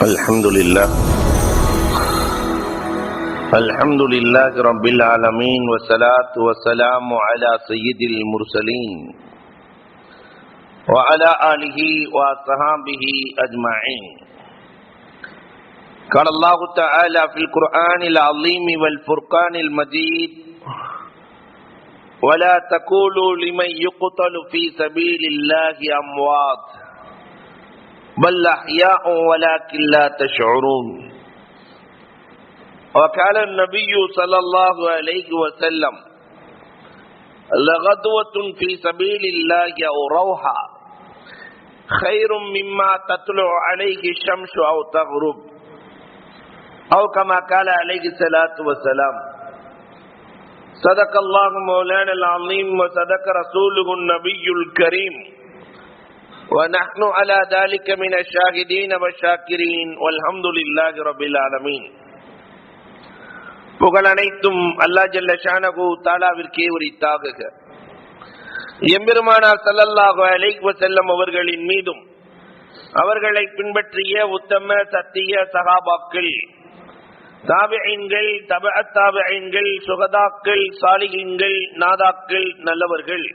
الحمد لله رب العالمين والصلاة والسلام على سيد المرسلين وعلى آله وصحابه أجمعين. قال الله تعالى في القرآن العظيم والفرقان المجيد: ولا تقولوا لمن يقتل في سبيل الله أموات بل أحياء ولكن لا تشعرون. وقال النبي صلى الله عليه وسلم: لغدوة في سبيل الله أو روحا خير مما تطلع عليه الشمس أو تغرب، أو كما قال عليه الصلاة والسلام. صدق الله مولانا العظيم وصدق رسوله النبي الكريم، ونحن على ذلك من الشاهدين والشاكرين والحمد لله رب العالمين. புகழ் அனைத்தும் அல்லாஹ் ஜல்ல ஷானஹு தஆலாவிற்கே உரித்தாகுக. எம்பெருமானார் ஸல்லல்லாஹு அலைஹி வஸல்லம் அவர்களின் மீதும் அவர்களை பின்பற்றிய உத்தம சத்திய சஹாபாக்கள், தாபிஈன்கள், தபஅத் தாபிஈன்கள், சுஹதாக்கள், சாலிஹீன்கள், நாதாக்கள், நல்லவர்கள்,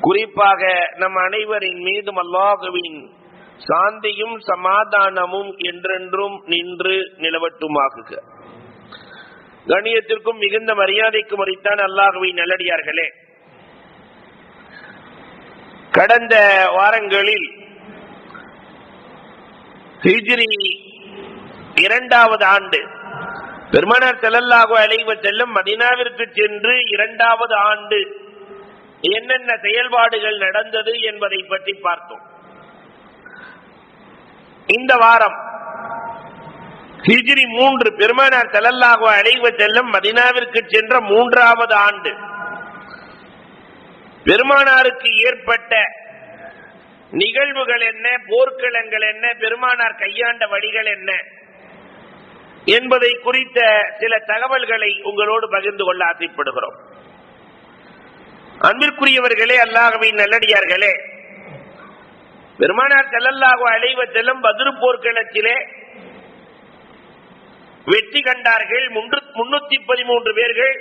குறிப்பாக நம் அனைவரின் மீதும் அல்லாஹ்வின் சாந்தியும் சமாதானமும் என்றென்றும் நின்று நிலவட்டுமாகுக. கண்ணியத்திற்கும் மிகுந்த மரியாதைக்கும் உரித்தான அல்லாஹ்வின் நல்லடியார்களே, கடந்த வாரங்களில் ஹிஜ்ரி 2வது ஆண்டு பெருமானார் ஸல்லல்லாஹு அலைஹி வஸல்லம் மதீனாவிற்கு சென்று 2வது ஆண்டு என்னென்ன செயல்பாடுகள் நடந்தது என்பதை பற்றி பார்த்தோம். இந்த வாரம் ஹிஜ்ரி 3 பெருமானார் ஸல்லல்லாஹு அலைஹி வஸல்லம் மதீனாவிற்கு சென்ற 3வது ஆண்டு பெருமானாருக்கு ஏற்பட்ட நிகழ்வுகள் என்ன, போர்க்களங்கள் என்ன, பெருமானார் கையாண்ட வழிகள் என்ன என்பதை குறித்த சில தகவல்களை உங்களோடு பகிர்ந்து கொள்ள ஆசைப்படுகிறோம். அன்பிற்குரியவர்களே, அல்லாஹ்வின் நல்லடியார்களே, பெருமானார் ஸல்லல்லாஹு அலைஹி வஸல்லம் பத்ர் போர்க்களத்திலே வெற்றி கண்டார்கள். 313 பேர்கள்,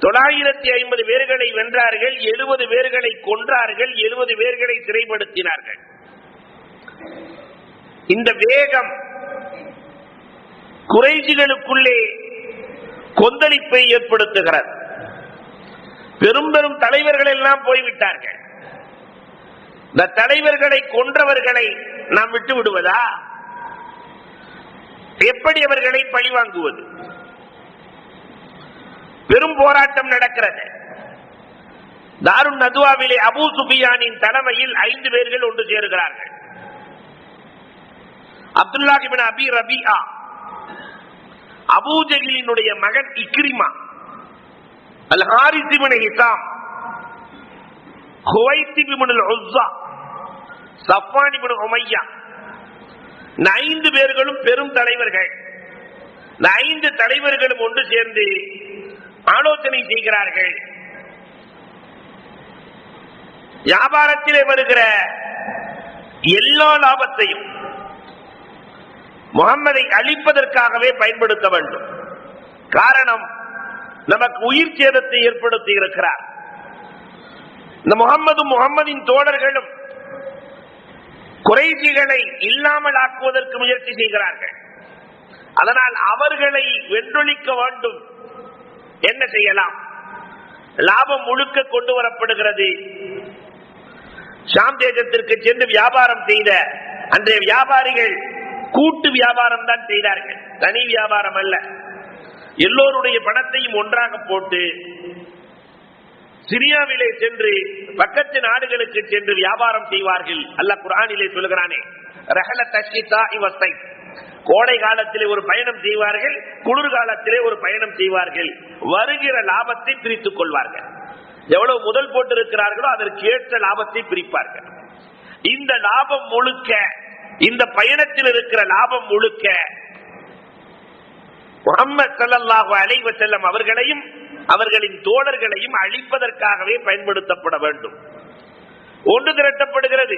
950 பேர்களை வென்றார்கள், 70 பேர்களை கொன்றார்கள், 70 பேர்களை சிறைப்படுத்தினார்கள். இந்த வேகம் குறைஷிகளுக்குள்ளே கொந்தளிப்பை ஏற்படுத்துகிறது. பெரும் பெரும் தலைவர்கள் எல்லாம் போய்விட்டார்கள். இந்த தலைவர்களை கொன்றவர்களை நாம் விட்டு விடுவதா? எப்படி அவர்களை பழிவாங்குவது? பெரும் போராட்டம் நடக்கிறது. தாருன் நதுவாவிலே அபூ சுஃபியானின் தலைமையில் 5 பேர்கள் ஒன்று சேருகிறார்கள். அப்துல்லாஹ் இப்னு அபி ரபீஆ, அபூ ஜஹிலினுடைய மகன் இக்ரிமா, அல் ஹாரிஸ் இப்னு ஹிசாம், ஹுவைத் இப்னு உஸ்ஸா, சஃப்வான் இப்னு உமையா, 5 பேர்களும் பெரும் தலைவர்கள். 5 தலைவர்களும் ஒன்று சேர்ந்து ஆலோசனை செய்கிறார்கள். வியாபாரத்திலே வருகிற எல்லா லாபத்தையும் முகம்மதை அழிப்பதற்காகவே பயன்படுத்த வேண்டும். காரணம், நமக்கு உயிர் சேதத்தை ஏற்படுத்தி இருக்கிறார். இந்த முகம்மதின் தோழர்களும் குறைஷிகளை இல்லாமல் ஆக்குவதற்கு முயற்சி செய்கிறார்கள். அதனால் அவர்களை வென்றொழிக்க வேண்டும். என்ன செய்யலாம்? லாபம் முழுக்க கொண்டு வரப்படுகிறது. ஷாம் தேசத்திற்கு சென்று வியாபாரம் செய்த அன்றைய வியாபாரிகள் கூட்டு வியாபாரம் தான் செய்தார்கள், தனி வியாபாரம் அல்ல. எல்லோருடைய பணத்தையும் ஒன்றாக போட்டு சிரியாவிலே சென்று பக்கத்து நாடுகளுக்கு சென்று வியாபாரம் செய்வார்கள். அல்லாஹ் குர்ஆனிலே சொல்கிறானே, ரஹலத் அஷ்ஷிதாஇ வஸ்ஸைஃப், கோடை காலத்திலே ஒரு பயணம் செய்வார்கள், குளிர்காலத்திலே ஒரு பயணம் செய்வார்கள். வருகிற லாபத்தை பிரித்துக் கொள்வார்கள். எவ்வளவு முதல் போட்டு இருக்கிறார்களோ அதற்கு ஏற்ற லாபத்தை பிரிப்பார்கள். இந்த லாபம் முழுக்க, இந்த பயணத்தில் இருக்கிற லாபம் முழுக்க முஹம்மது ஸல்லல்லாஹு அலைஹி வஸல்லம் அவர்களையும் அவர்களின் தோழர்களையும் அழிப்பதற்காகவே பயன்படுத்தப்பட வேண்டும். ஒன்று திரட்டப்படுகிறது.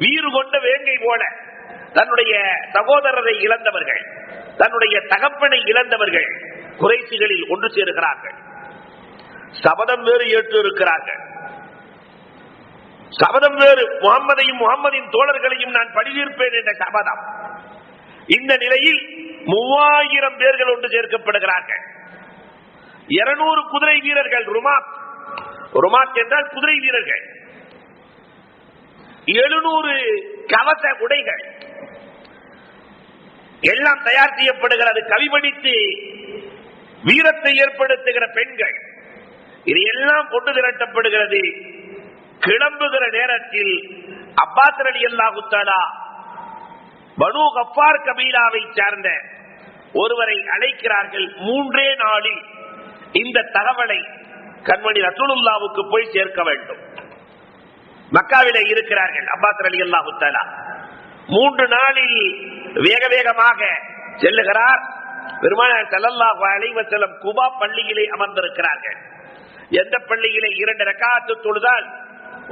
வீறு கொண்ட வேங்கை போல தன்னுடைய சகோதரரை இழந்தவர்கள், தன்னுடைய தகப்பனை இழந்தவர்கள் குறைஷிகளில் ஒன்று சேருகிறார்கள். சபதம் வேறு ஏற்று இருக்கிறார்கள். சபதம் வேறு, முகம்மதையும் முகம்மதின் தோழர்களையும் நான் பழிதீர்ப்பேன் என்ற சபதம். இந்த நிலையில் 3000 பேர்கள் ஒன்று சேர்க்கப்படுகிறார்கள். 200 குதிரை வீரர்கள், ருமாத் என்றால் குதிரை வீரர்கள், 700 கவச உடைகள் எல்லாம் தயார் செய்யப்படுகிறது. கவிபடித்து வீரத்தை ஏற்படுத்துகிற பெண்கள், இது எல்லாம் கொண்டு திரட்டப்படுகிறது. கிளம்புகிற நேரத்தில் அப்பாஸ் ரலியல்லாஹு தஆலா பனு கஃபார் கபீலாவை சார்ந்த ஒருவரை அழைக்கிறார்கள். 3 நாளில் இந்த தகவலை கண்மணி ரசூலுல்லாஹ்வுக்கு போய் சேர்க்க வேண்டும். மக்காவிலே இருக்கிறார்கள் அப்பாஸ் ரலியல்லாஹு தஆலா. 3 நாளில் வேக வேகமாக செல்லுகிறார். பெருமானார் ஸல்லல்லாஹு அலைஹி வஸல்லம் குபா பள்ளியிலே அமர்ந்திருக்கிறார்கள். எந்த பள்ளியிலே 2 ரக்காத் தொழுதால்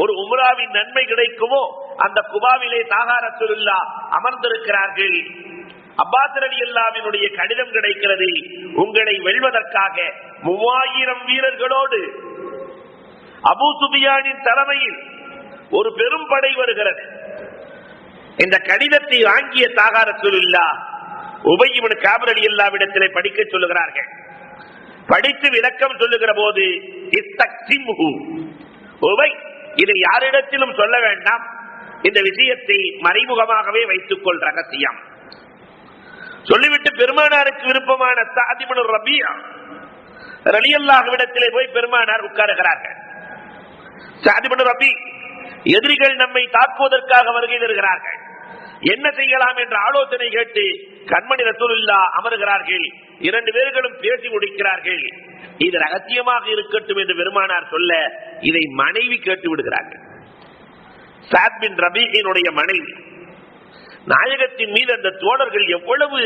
ஒரு உம்ராவின் நன்மை கிடைக்குமோ அந்த குபாவிலே தாஹா ரசூலுல்லாஹ் அமர்ந்திருக்கிறார்கள். அப்பாஸ் ரலியல்லாஹுவினுடைய கடிதம் கிடைக்கிறது. உங்களை வெல்வதற்காக 3000 வீரர்களோடு அபூ சுஃபியானின் தலைமையில் ஒரு பெரும் படை வருகிறது. இந்த கடிதத்தை வாங்கிய தாஹா ரசூலுல்லாஹ் உபய் இப்னு கஅப் ரலியல்லாஹுவிடத்திலே படிக்க சொல்லுகிறார்கள். படித்து விளக்கம் சொல்லுகிற போது இஸ்தக்ஸிம்ஹு, உபய் இதை யாரிடத்திலும் சொல்ல வேண்டாம், இந்த விஷயத்தை மறைமுகமாகவே வைத்துக் கொள், ரகசியம் சொல்லிவிட்டு பெருமானாருக்கு விருப்பமான ஸஅத் இப்னு ரபீஆ ரலியல்லாஹுவிடத்திலே போய் பெருமானார் உட்காருகிறார்கள். ஸஅத் இப்னு ரபீ, எதிரிகள் நம்மை தாக்குவதற்காக வருகை தருகிறார்கள், என்ன செய்யலாம் என்ற ஆலோசனை கேட்டு கண்மணி ரசூலுல்லாஹ் அமர்கிறார்கள். 2 பேர்களும் பேசி முடிக்கிறார்கள். இது ரகசியமாக இருக்கட்டும் என்று பெருமானார் சொல்ல இதை மனைவி கேட்டு விடுகிறார்கள். ஸஅத் பின் ரபீஹினுடைய மனைவி. நாயகத்தின் மீது அந்த தோழர்கள் எவ்வளவு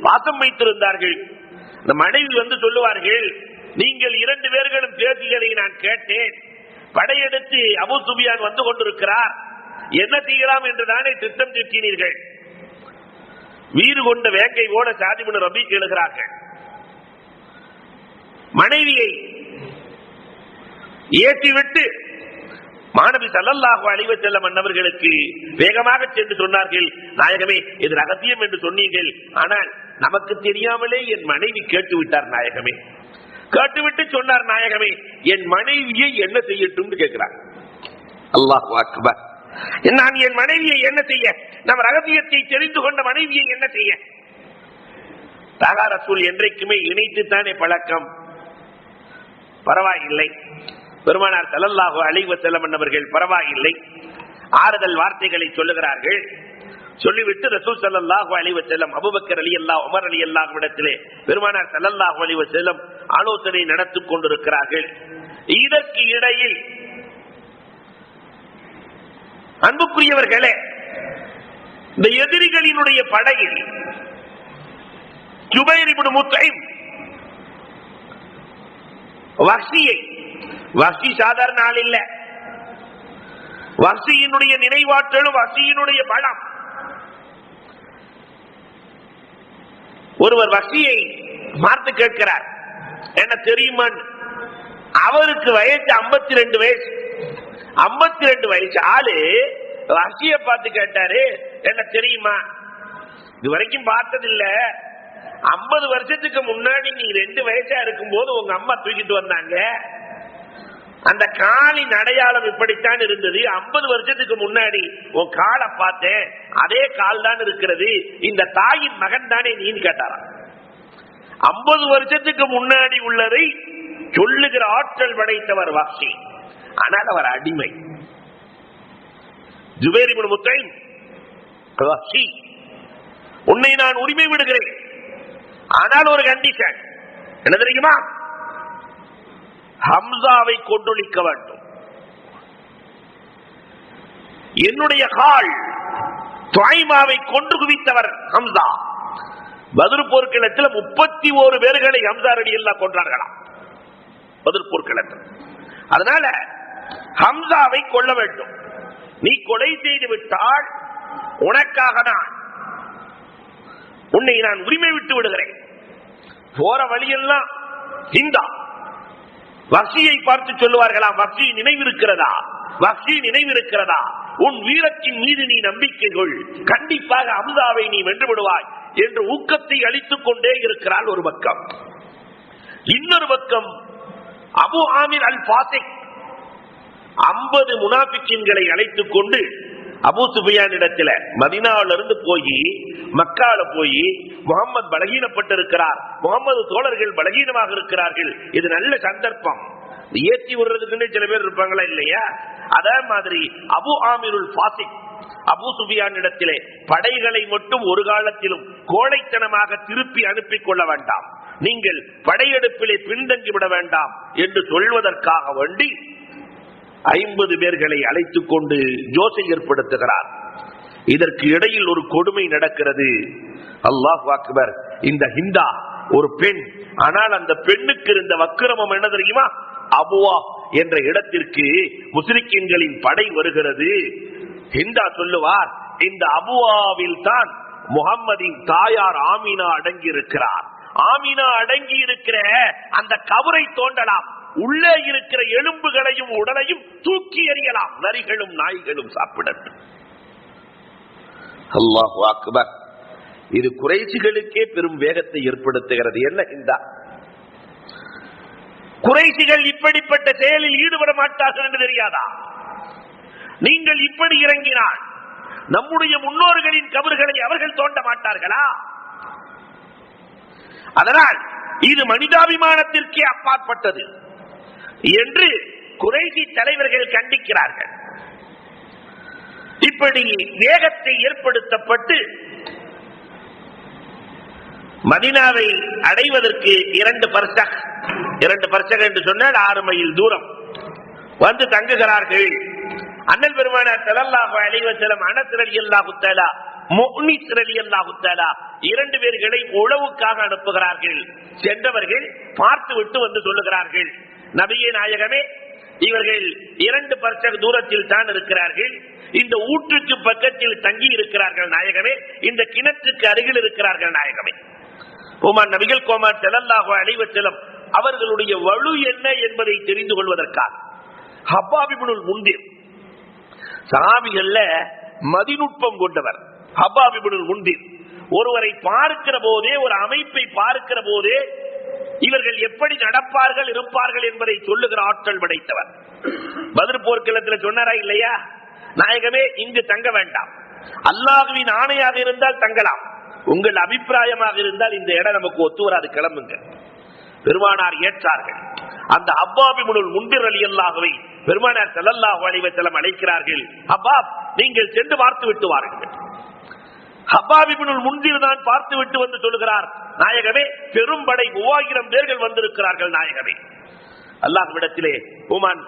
பாசம் வைத்திருந்தார்கள். அந்த மனைவி வந்து சொல்லுவார்கள், நீங்கள் 2 பேர்களும் பேசியதை நான் கேட்டேன், படையெடுத்து அபூ சுஃபியான் வந்து கொண்டிருக்கிறார், என்ன செய்யலாம் என்று தானே திட்டம் தீட்டினீர்கள். வீறு கொண்ட வேங்கை ஓட ஸஅத் பின் ரபீ கேளுகிறார்கள். மனைவியை ஏற்றிவிட்டு மாணவி ஸல்லல்லாஹு அலைஹி வஸல்லம் அன்னவர்களுக்கு வேகமாக சென்று சொன்னார்கள், நாயகமே இது ரகசியம் என்று சொன்னீர்கள், ஆனால் நமக்கு தெரியாமலே என் மனைவி கேட்டுவிட்டார் நாயகமே. கேட்டுவிட்டு சொன்னார், நாயகமே என் மனைவியை என்ன செய்யட்டும் கேட்கிறார். அல்லாஹு அக்பர். நான் என் மனைவியை என்ன செய்ய, நம் ரகசியத்தை தெரிந்து கொண்ட மனைவியை என்ன செய்ய? தாஹா ரசூல் என்றைக்குமே இணைத்துத்தானே பழக்கம். பரவாயில்லை, பெருமானார் ஸல்லல்லாஹு அலைஹி வஸல்லம் அவர்கள் பரவாயில்லை, ஆறுதல் வார்த்தைகளை சொல்லுகிறார்கள். சொல்லிவிட்டு ரசூல் ஸல்லல்லாஹு அலைஹி வஸல்லம் அபூபக்கர் ரலியல்லாஹு உமர் ரலியல்லாஹு இடத்திலே பெருமானார் ஸல்லல்லாஹு அலைஹி வஸல்லம் ஆலோசனை நடத்திக் கொண்டிருக்கிறார்கள். இதற்கு இடையில் அன்புக்குரியவர்களே, இந்த எதிரிகளினுடைய படையில் ஜுபைர் இப்னு முத்இம் வஹ்ஷி சாதாரண ஆள் இல்ல. வஹ்ஷியினுடைய நினைவாற்றலும் வஹ்ஷியினுடைய பலம். ஒருவர் வஹ்ஷியை பார்த்து கேட்கிறார், என்ன தெரியுமா? அவருக்கு வயசு 52 வயசு. 52 வயசு ஆளு வஹ்ஷியை பார்த்து கேட்டாரு, என்ன தெரியுமா? இதுவரைக்கும் பார்த்ததில்ல, 50 வருஷத்துக்கு முன்னாடி நீ 2 வயசா இருக்கும் போது உங்க அம்மா தூக்கிட்டு வந்தாங்க, அந்த காலின் அடையாளம் இப்படித்தான் இருந்தது. 50 வருஷத்துக்கு முன்னாடி உன் காலை பார்த்தேன், அதே கால் தான் இருக்கிறது, இந்த தாயின் மகன் தானே நீன்னு கேட்டாராம். 50 வருஷத்துக்கு முன்னாடி உள்ளதை சொல்லுகிற ஆற்றல் படைத்தவர் வஹ்ஷி. ஆனால் அவர் அடிமை. ஜுபைர் இப்னு முத்இம், வஹ்ஷி உன்னை நான் உரிமை விடுகிறேன், ஆனால் ஒரு கண்டிஷன், என்ன தெரியுமா? ஹம்சாவை கொண்டொழிக்க வேண்டும். என்னுடைய கால் துவைமாவை கொன்று குவித்தவர் ஹம்சா. பத்ர் போர்க்களத்தில் 31 பேர்களை ஹம்சா ரலியல்லாஹு கொன்றார்களாம் பத்ர் போர்க்களத்தில். அதனால ஹம்சாவை கொல்ல வேண்டும். நீ கொலை செய்து விட்டால் உனக்காக தான் உன்னை நான் உரிமை விட்டு விடுகிறேன். போற வழியெல்லாம் ஹிந்தா வஹ்ஷியை பார்த்து சொல்லுவார்களாம், வஹ்ஷி நினைவிருக்கிறதா, வஹ்ஷி நினைவிருக்கிறதா, உன் வீரத்தின் மீது நீ நம்பிக்கை கொள், கண்டிப்பாக ஹம்சாவை நீ வென்று விடுவாய் என்று ஊக்கத்தை அளித்துக் கொண்டே இருக்கிறாள் ஒரு பக்கம். இன்னொரு பக்கம் அபு ஆமிர் அல் ஃபாசிக் 50 முனாஃபிக்கீன்களை அழைத்துக் கொண்டு அபூ சுஃபியான் இடத்துல மதீனாவிலிருந்து போய் மக்கால போய் முகமது பலகீனப்பட்டிருக்கிறார், முகமது தோழர்கள் பலகீனமாக இருக்கிறார்கள், இது நல்ல சந்தர்ப்பம், ஏற்றி விடுறதுக்குன்னு சில பேர் இருப்பாங்களா இல்லையா, அதே மாதிரி அபு ஆமிருல் ஃபாசிக் அபூ சுஃபியான் இடத்திலே படைகளை மட்டும் ஒரு காலத்திலும் கோழைத்தனமாக திருப்பி அனுப்பிக் கொள்ள வேண்டாம், நீங்கள் படையெடுப்பிலே பின்தங்கி விட வேண்டாம் என்று சொல்வதற்காக வேண்டி 50 பேர்களை அழைத்துக் கொண்டு ஜோசை ஏற்படுத்துகிறார். இதற்கு இடையில் ஒரு கொடுமை நடக்கிறது. அல்லாஹ் அக்பர். இந்த ஹிந்தா ஒரு பெண், ஆனால் அந்த பெண்ணுக்கு இருந்த வக்கிரமம் என்ன தெரியுமா? அபுவா என்ற இடத்திற்கு முஸ்லிம்களின் படை வருகிறது. ஹிந்தா சொல்லுவார், இந்த அபுவாவில் தான் முகம்மதின் தாயார் ஆமினா அடங்கி இருக்கிறார், ஆமினா அடங்கி இருக்கிற அந்த கபரை தோண்டலாம், உள்ளே இருக்கிற எலும்புகளையும் உடலையும் தூக்கி எறியலாம், நரிகளும் நாய்களும் சாப்பிடட்டும். அல்லாஹ் அக்பர். இது குறைஷிகளுக்கே பெரும் வேகத்தை ஏற்படுத்துகிறது. என்ன இந்த குறைஷிகள் இப்படிப்பட்ட செயலில் ஈடுபட மாட்டார்கள் என்று தெரியாதா? நீங்கள் இப்படி இறங்கினால் நம்முடைய முன்னோர்களின் கபர்களை அவர்கள் தோண்ட மாட்டார்களா? அதனால் இது மனிதாபிமானத்திற்கே அப்பாற்பட்டது என்று குறைஷி தலைவர்கள் கண்டிக்கிறார்கள். இப்படி வேகத்தை ஏற்படுத்தப்பட்டு மதீனாவை அடைவதற்கு 2 பர்சக் என்று சொன்னால் 6 மைல் தூரம் வந்து தங்குகிறார்கள். அண்ணல் பெருமானார் ஸல்லல்லாஹு அலைஹி வஸல்லம் அனஸ் ரலியல்லாஹு தஆலா முஹ்னிஸ் ரலியல்லாஹு தஆலா 2 பேர்களை உளவுக்காக அனுப்புகிறார்கள். சென்றவர்கள் பார்த்து விட்டு வந்து சொல்லுகிறார்கள், நபியே நாயகமே, இவர்கள் 2 பர்சக் தூரத்தில் தான் இருக்கிறார்கள், இந்த ஊற்றுக்கு பக்கத்தில் தங்கி இருக்கிறார்கள் நாயகமே, இந்த கிணற்றுக்கு அருகில் இருக்கிறார்கள் நாயகமே. உமர் நபிகள் கோமார் ஸல்லல்லாஹு அலைஹி வஸல்லம் அவர்களுடைய வலு என்ன என்பதை தெரிந்து கொள்வதற்காக ஹப்பாப் இப்னுல் முன்திர் சஹாபிகள்ல மதிநுட்பம் கொண்டவர். ஹப்பாப் இப்னுல் முன்திர் ஒருவரை பார்க்கிற போதே, ஒரு அமைப்பை பார்க்கிற போதே இவர்கள் எப்படி நடப்பார்கள் இருப்பார்கள் என்பதை சொல்லுகிற ஆற்றல் படைத்தவர். பத்ர் போர்க்களத்தில் சொன்னாரா இல்லையா, நாயகமே இங்கு தங்க வேண்டாம், அல்லாஹ்வின் ஆணையாக இருந்தால் தங்கலாம், உங்கள் அபிப்பிராயமாக இருந்தால் இந்த இடம் நமக்கு ஒத்து வராது, கிளம்புங்க. பெருமானார் ஏற்றார்கள். அந்த ஹப்பாப் இப்னுல் முன்திர் ரலியல்லாஹுவை பெருமானார் ஸல்லல்லாஹு அலைஹி வஸல்லம் அழைக்கிறார்கள். ஹப்பாப், நீங்கள் சென்று பார்த்து விட்டு வாருங்கள். ஹப்பாப் இப்னுல் முன்திர் தான் பார்த்து விட்டு வந்து சொல்லுகிறார், நாயகமே, பெரும்படை 3000 பேர்கள் வந்திருக்கிறார்கள் நாயகமே. அல்லாஹ்விடத்திலே உமான்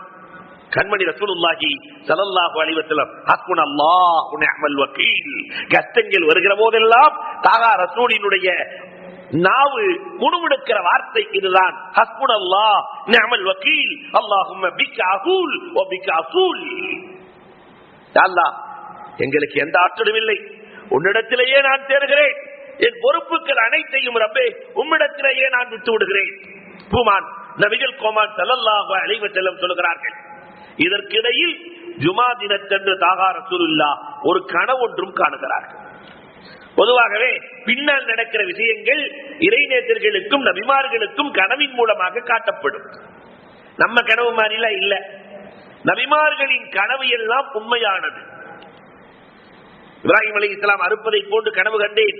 கண்மணி ரசூலுல்லாஹி ஸல்லல்லாஹு அலைஹி வஸல்லம் ஹஸ்புனல்லாஹு வ நிஅமல் வக்கீல், கஷ்டங்கள் வருகிற போதெல்லாம் தாகா ரசூலினுடைய நாவு முணுமுணுக்கிற வார்த்தை இதுதான், ஹஸ்புனல்லாஹ் நிஅமல் வக்கீல், அல்லாஹும்ம பிக அகூல் வ பிக அசூல். அல்லாஹ், எங்களுக்கு எந்த ஆற்றலும் இல்லை, உன்னிடத்திலேயே நான் தேடுகிறேன், என் பொறுப்புகள் அனைத்தையும் ரப்பே உம்மிடத்திலேயே நான் விட்டு விடுகிறேன். பூமான் நபிகள் கோமான் ஸல்லல்லாஹு அலைஹி வஸல்லம் சொல்கிறார்கள். இதற்கிடையில் ஜுமா தினத்தன்று தாகா ரசூலுல்லாஹ் ஒரு கனவு ஒன்றும் காணுகிறார்கள். பொதுவாகவே பின்னால் நடக்கிற விஷயங்கள் இறைநேசர்களுக்கும் நபிமார்களுக்கும் கனவின் மூலமாக காட்டப்படும். நம்ம கனவு மாதிரிலாம் இல்ல, நபிமார்களின் கனவு எல்லாம் உண்மையானது. இப்ராஹிம் அலைஹிஸ்ஸலாம் அறுப்பதை போன்று கனவு கண்டேன்,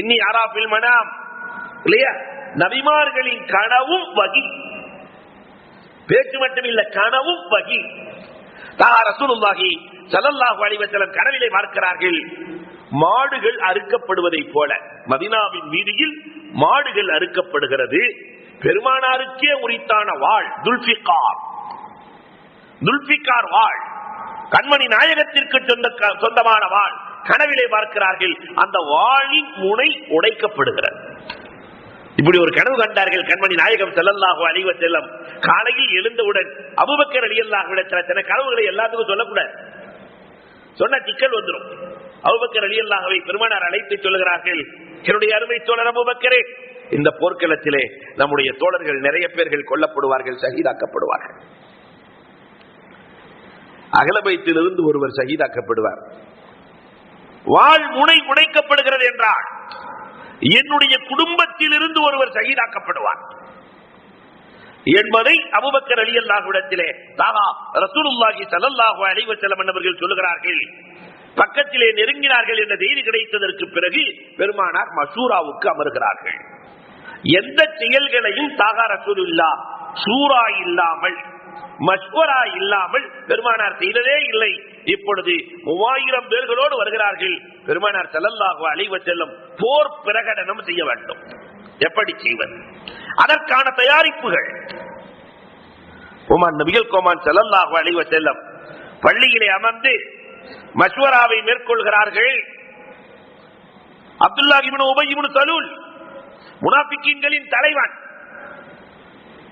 இன்னி அரா ஃபில் மனாம் இல்லையா? நபிமார்களின் கனவும் வகி, பேச்சு மட்டும் இல்ல, கனவும் வகி. தாகா ரசூலுல்லாஹி ஸல்லல்லாஹு அலைஹி வஸல்லம் கனவிலே பார்க்கிறார்கள், மாடுகள் அறுக்கப்படுவதை போல மதீனாவின் வீதியில் மாடுகள் அறுக்கப்படுகிறது. பெருமானாருக்கே உரித்தான வாள் துல்பிகார் வாள், கண்மணி நாயகத்திற்கு சொந்தமான வாள் கனவிலே பார்க்கிறார்கள். அந்த வாளின் முனை உடைக்கப்படுகிறது. இப்படி ஒரு கனவு கண்டார்கள் கண்மணி நாயகம் ஸல்லல்லாஹு அலைஹி வஸல்லம். காலையில் எழுந்தவுடன் அபூபக்கர் ரலியல்லாஹு அன்ஹு தன கனவுகளை எல்லாத்துக்கும் சொல்லக்கூடாது, சொன்ன சிக்கல் வந்துடும். அபூபக்கர் ரலியல்லாஹு பெருமானார் அழைத்து சொல்லுகிறார்கள், என்னுடைய அருமை தோழர் அபூபக்கரே, இந்த போர்க்களத்திலே நம்முடைய தோழர்கள் நிறைய பேர்கள் கொல்லப்படுவார்கள், ஷஹீதாக்கப்படுவார்கள். அகலபைத்திலிருந்து ஒருவர் ஷஹீதாக்கப்படுவார். வாள் முனை உடைக்கப்படுகிறது என்றால் என்னுடைய குடும்பத்தில் இருந்து ஒருவர் ஷஹீதாக்கப்படுவார் என்பதை அபூபக்கர் ரலியல்லாஹு இடத்திலே ரசூலுல்லாஹி ஸல்லல்லாஹு அலைஹி வஸல்லம் அவர்கள் சொல்லுகிறார்கள். பக்கத்திலே நெருங்கினார்கள் என்ற செய்தி கிடைத்ததற்கு பிறகு பெருமானார் மஷூராவுக்கு அமர்கிறார்கள். எந்த செயல்களையும் தாகா ரசூலுல்லாஹ் சூரா இல்லாமல் மஷ்வரா இல்லாமல் பெருமானார் செய்ததே இல்லை. இப்பொழுது 3000 பேர்களோடு வருகிறார்கள். பெருமானார் ஸல்லல்லாஹு அலைஹி வஸல்லம் போர் பிரகடனம் செய்ய வேண்டும். எப்படி செய்வது? அதற்கான தயாரிப்புகள் உமர் நபிகள் கோமான் ஸல்லல்லாஹு அலைஹி வஸல்லம் பள்ளியிலே அமர்ந்து மஷ்வராவை மேற்கொள்கிறார்கள். அப்துல்லாஹ் இப்னு உபை இப்னு சலூல் முனாஃபிக்கீன்களின் தலைவன்,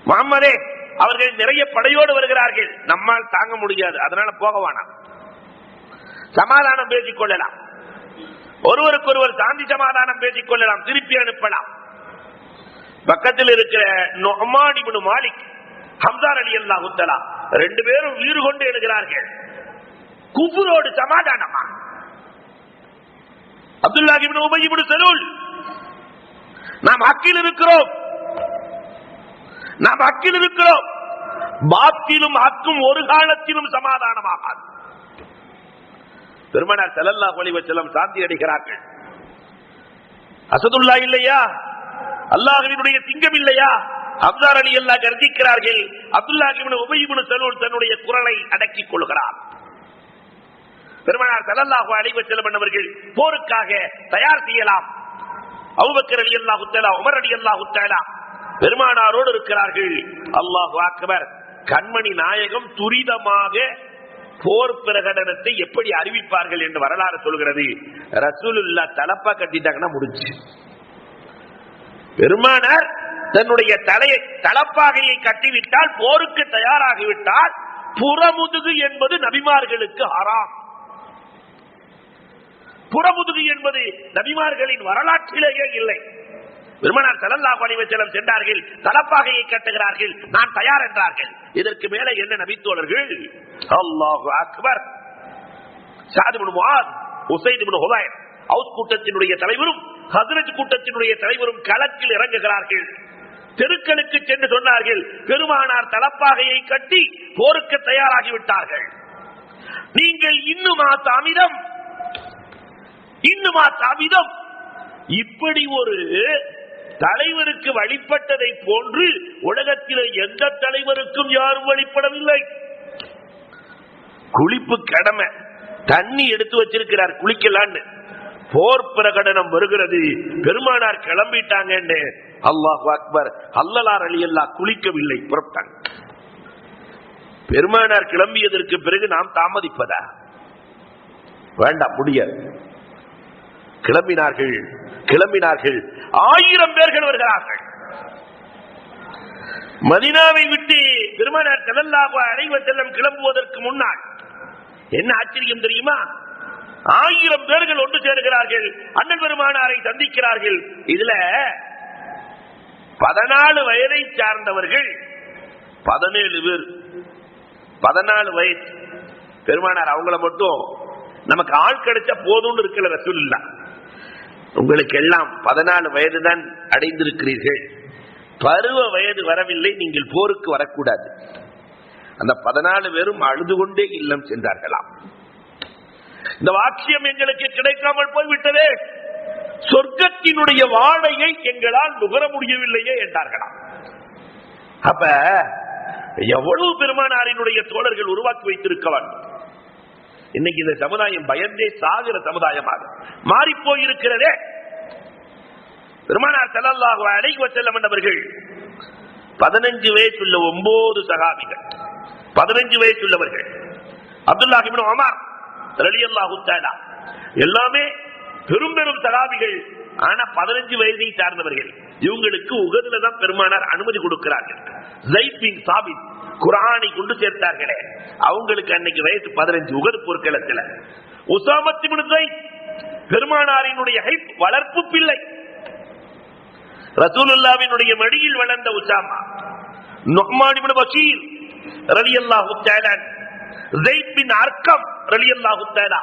முஹம்மதே அவர்கள் நிறைய படையோடு வருகிறார்கள், நம்மால் தாங்க முடியாது, அதனால போக வேணாம், சமாதானம் பேசிக் கொள்ளலாம், ஒருவருக்கொருவர் சாந்தி சமாதானம் பேசிக் கொள்ளலாம், திருப்பி அனுப்பலாம். பக்கத்தில் இருக்கிற நுஅமான் இப்னு மாலிக், ஹம்ஸா ரலியல்லாஹு தஆலா 2 பேரும் வீறு கொண்டு எழுகிறார்கள். குஃப்ரோடு சமாதானமா? அப்துல்லாஹ் இப்னு உபை இப்னு சலூல், நாம் ஹக்கில் இருக்கிறோம், நாம் ஹக்கில் இருக்கிறோம், பாத்திலும் ஹக்கும் ஒரு காலத்திலும் சமாதானமாகாது. பெருமானார் ஸல்லல்லாஹு அலைஹி வஸல்லம் சாந்தி அடைகிறார்கள். அஸதுல்லா இல்லையா, அல்லாஹ்வினுடைய சிங்கம் இல்லையா, ஹம்ஸா ரலியல்லாஹு கர்ஜிக்கிறார்கள். அப்துல்லாஹ் இப்னு உபை இப்னு சலூல் தன்னுடைய குரலை அடக்கிக் கொள்கிறார். பெருமானார் ஸல்லல்லாஹு அலைஹி வஸல்லம் அவர்கள் போருக்காக தயார் செய்யலாம். அபூபக்கர் ரலியல்லாஹு தஆலா, உமர் ரலியல்லாஹு தஆலா பெருமானாரோடு இருக்கிறார்கள். அல்லாஹு அக்பர். கண்மணி நாயகம் துரிதமாக போர் பிரகடனத்தை எப்படி அறிவிப்பார்கள் என்று வரலாறு சொல்கிறது. ரசூலுல்லாஹ் தலப்பா கட்டிட்டாங்கன்னா முடிச்சு. பெருமானார் தன்னுடைய தலப்பாகையை கட்டிவிட்டால், போருக்கு தயாராகிவிட்டால், புறமுதுகு என்பது நபிமார்களுக்கு ஹராம். புறமுதுகு என்பது நபிமார்களின் வரலாற்றிலேயே இல்லை. பெருமானார் ஸல்லல்லாஹு அலைஹி வஸல்லம் சென்றார்கள், தலப்பாகையை கட்டுகிறார்கள், நான் தயார் என்றார்கள். இதற்கு மேலே என்ன நபித்தோழர்கள்? அல்லாஹு அக்பர். ஸஅத் இப்னு முஆத், உஸைத் இப்னு ஹுதைர், அவுஸ் கூட்டத்தினுடைய தலைவரும் ஹஸ்ரஜ் கூட்டத்தினுடைய தலைவரும் களத்தில் இறங்குகிறார்கள். தெருக்களுக்கு சென்று சொன்னார்கள், பெருமானார் தலப்பாகையை கட்டி போருக்கு தயாராகிவிட்டார்கள், நீங்கள் இன்னுமா தாமிதம், இன்னுமா தாமிதம். இப்படி ஒரு தலைவருக்கு வழிபட்டதை போன்று உலகத்தில் எந்த தலைவருக்கும் யாரும் வழிபடவில்லை. குளிப்பு கடமை, தண்ணி எடுத்து வச்சிருக்கிறார் குளிக்கலான்னு. போர் பிரகடனம் வருகிறது, பெருமானார் கிளம்பிட்டாங்க. அல்லாஹு அக்பர். அல்லலார் ரலியல்லாஹு குளிக்கவில்லை, புறப்பட்டாங்க. பெருமானார் கிளம்பியதற்கு பிறகு நாம் தாமதிப்பதா? வேண்டாம், முடியாது. கிளம்பினார்கள், கிளம்பினார்கள். 1000 பேர்கள் வருகிறார்கள். மதீனாவை விட்டு பெருமானார் ஸல்லல்லாஹு அலைஹி வஸல்லம் கிளம்புவதற்கு முன்னால் என்ன ஆச்சரியம் தெரியுமா? 1000 பேர்கள் ஒன்று சேருகிறார்கள், அண்ணன் பெருமானாரை சந்திக்கிறார்கள். இதுல 14 வயதை சார்ந்தவர்கள் 17 பேர். 14 வயது பெருமானார். அவங்கள மட்டும் நமக்கு ஆள் கிடைச்சா போதும்னு இருக்கல ரசூலுல்லாஹ். உங்களுக்கு எல்லாம் 14 வயதுதான் அடைந்திருக்கிறீர்கள், பருவ வயது வரவில்லை, நீங்கள் போருக்கு வரக்கூடாது. அந்த 14 பேரும் அழுது கொண்டே இல்லம் சென்றார்களாம். இந்த வாக்கியம் எங்களுக்கு கிடைக்காமல் போய்விட்டதே, சொர்க்கத்தினுடைய வாடையை எங்களால் நுகர முடியவில்லையே என்றார்களாம். அப்ப எவ்வளவு பெருமானாரினுடைய தோழர்கள் உருவாக்கி வைத்திருக்க வேண்டும். இன்னைக்கு இந்த சமுதாயம் பயந்தே சாகிற சமுதாயமாக மாறி போயிருக்கிறதே. பெருமானார் ஸல்லல்லாஹு அலைஹி வஸல்லம் அவர்கள் 15 வயசுள்ள 9 சஹாபிகள், 15 வயசுள்ளவர்கள். அப்துல்லாஹ் இப்னு உமர் ரலியல்லாஹு தஆலா எல்லாமே பெரும் பெரும் சஹாபிகள். ஆனா 15 வயதை சார்ந்தவர்கள். இவங்களுக்கு உஹதுல தான் பெருமானார் அனுமதி கொடுக்கிறார்கள். ஸைத் பின் சாபித் குர்ஆனை கொண்டு சேர்த்தார்களே, அவங்களுக்கு அன்னைக்கு வயசு 15 உஹது போர்க்களத்துல. உஸாமா இப்னு ஸைத் பெருமானாரினுடைய வளர்ப்பு பிள்ளை, ரசூலுல்லாஹ்வினுடைய மடியில் வளர்ந்த உசாமா, நுஅ்மான் இப்னு பஷீர் ரலியல்லாஹு தஆலா, ஸைத் பின் அர்கம் ரலியல்லாஹு தஆலா,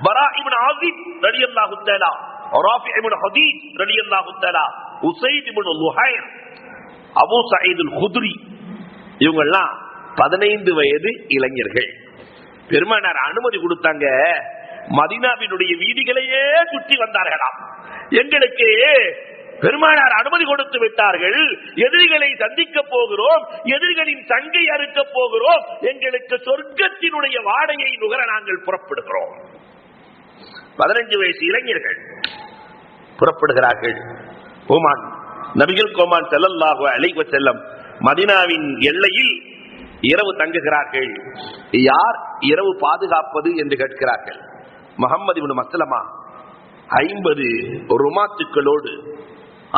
பரா இப்னு ஆஸிப் ரலியல்லாஹு தஆலா, ராஃபி இப்னு ஹதீஜ் ரலியல்லாஹு தஆலா, உஸைத் இப்னு லுஹைர், அபூ சயீத் அல்-குத்ரி, இவங்கெல்லாம் 15 வயது இளைஞர்கள். பெருமானார் அனுமதி கொடுத்தாங்க, மதீனாவினுடைய வீதிகளையே சுற்றி வந்தார்களாம். எங்களுக்கு பெருமானார் அனுமதி கொடுத்து விட்டார்கள், எதிரிகளை சந்திக்க போகிறோம், எதிரிகளின் சங்கை அறுக்க போகிறோம், எங்களுக்கு சொர்க்கத்தினுடைய வாடையை நுகர நாங்கள் புறப்படுகிறோம். 15 வயசு இளைஞர்கள் புறப்படுகிறார்கள். ஓமான் நபிகள் கோமான் ஸல்லல்லாஹு அலைஹி வஸல்லம் மதீனாவின் எல்லையில் இரவு தங்குகிறார்கள். யார் இரவு பாதுகாப்பது என்று கேட்கிறார்கள். முஹம்மது இப்னு மஸ்லமா 50 ருமாத்துக்களோடு,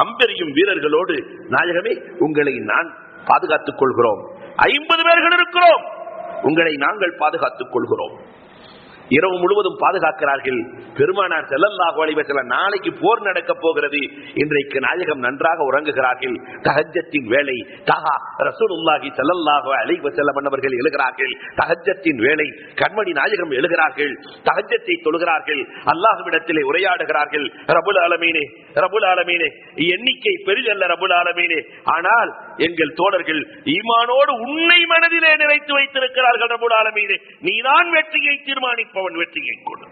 அம்பெரியும் வீரர்களோடு, நாயகமே உங்களை நான் பாதுகாத்துக் கொள்கிறோம், 50 பேர்கள் இருக்கிறோம், உங்களை நாங்கள் பாதுகாத்துக் கொள்கிறோம். இரவு முழுவதும் பாதுகாக்கிறார்கள். பெருமானார் ஸல்லல்லாஹு அலைஹி வஸல்லம் நாளைக்கு போர் நடக்க போகிறது, இன்றைக்கு நாயகம் நன்றாக உறங்குகிறார்கள். தஹஜ்ஜத்தின் வேளை, தஹா ரசூலுல்லாஹி ஸல்லல்லாஹு அலைஹி வஸல்லம் அவர்கள் எழுகிறார்கள். தஹஜ்ஜத்தின் வேளை, கண்மணி நாயகம் எழுகிறார்கள், தஹஜ்ஜத்தை தொழுகிறார்கள், அல்லாஹ்விடத்திலே உரையாடுகிறார்கள். ரப்புல் ஆலமீனே, ரப்புல் ஆலமீனே, எண்ணிக்கை பெரிதல்ல ரப்புல் ஆலமீனே, ஆனால் எங்கள் தோழர்கள் ஈமானோடு உன்னை மனதிலே நிறைத்து வைத்திருக்கிறார்கள். ரப்புல் ஆலமீனே, நீதான் வெற்றியை தீர்மானிப்பவன், வெற்றியை கொடு.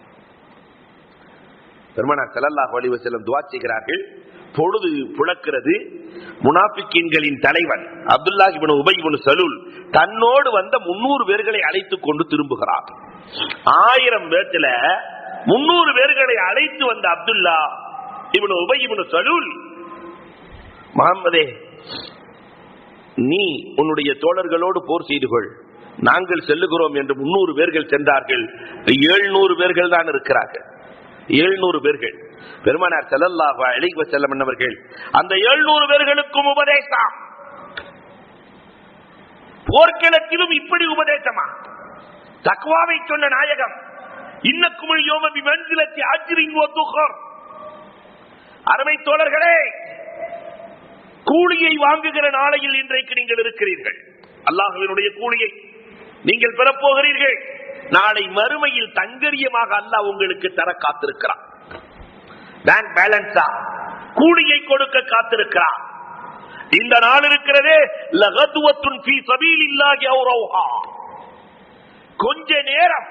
பெருமானார் ஸல்லல்லாஹு அலைஹி வஸல்லம் துஆ செய்கிறார்கள். பொழுது புலக்கிறது. முனாஃபிக்கீன்களின் தலைவன் அப்துல்லாஹ் இப்னு உபை இப்னு சலூல் தன்னோடு வந்த 300 பேர்களை அழைத்துக் கொண்டு திரும்புகிறார். 1000 பேர்ல 300 பேர்களை அழைத்து வந்த அப்துல்லாஹ் இப்னு உபை இப்னு சலூல், முஹம்மதே, நீ உன்னுடைய தோழர்களோடு போர் செய்து கொள், நாங்கள் செல்லுகிறோம் என்று 300 பேர்கள் சென்றார்கள். 700 பேர்கள் தான் இருக்கிறார்கள். 700 பேர்கள். பெருமானார் ஸல்லல்லாஹு அலைஹி வஸல்லம் அவர்கள் அந்த 700 பேர்களுக்கும் உபதேசம். போர்க்களத்திலும் இப்படி உபதேசமா? தக்வாவை சொன்ன நாயகம், இன்னக்குமுல் யௌம பிமன்சிலத்தி அஜ்ரின் வ துஹர். அருமை தோழர்களே, கூலியை வாங்குகிற நாளையில் இன்றைக்கு நீங்கள் இருக்கிறீர்கள். அல்லாஹ்வினுடைய கூலியை நீங்கள் பெறப்போகிறீர்கள். நாளை மறுமையில் தங்கரியமாக அல்லாஹ் உங்களுக்கு தர காத்திருக்கிறார். பேங்க் பேலன்ஸா கூலியை கொடுக்க காத்திருக்கிறார். இந்த நாள் இருக்கிறதே, லகதுவத்துன் ஃபீ ஸபீலில்லாஹி அவ் ரௌஹா, கொஞ்ச நேரம்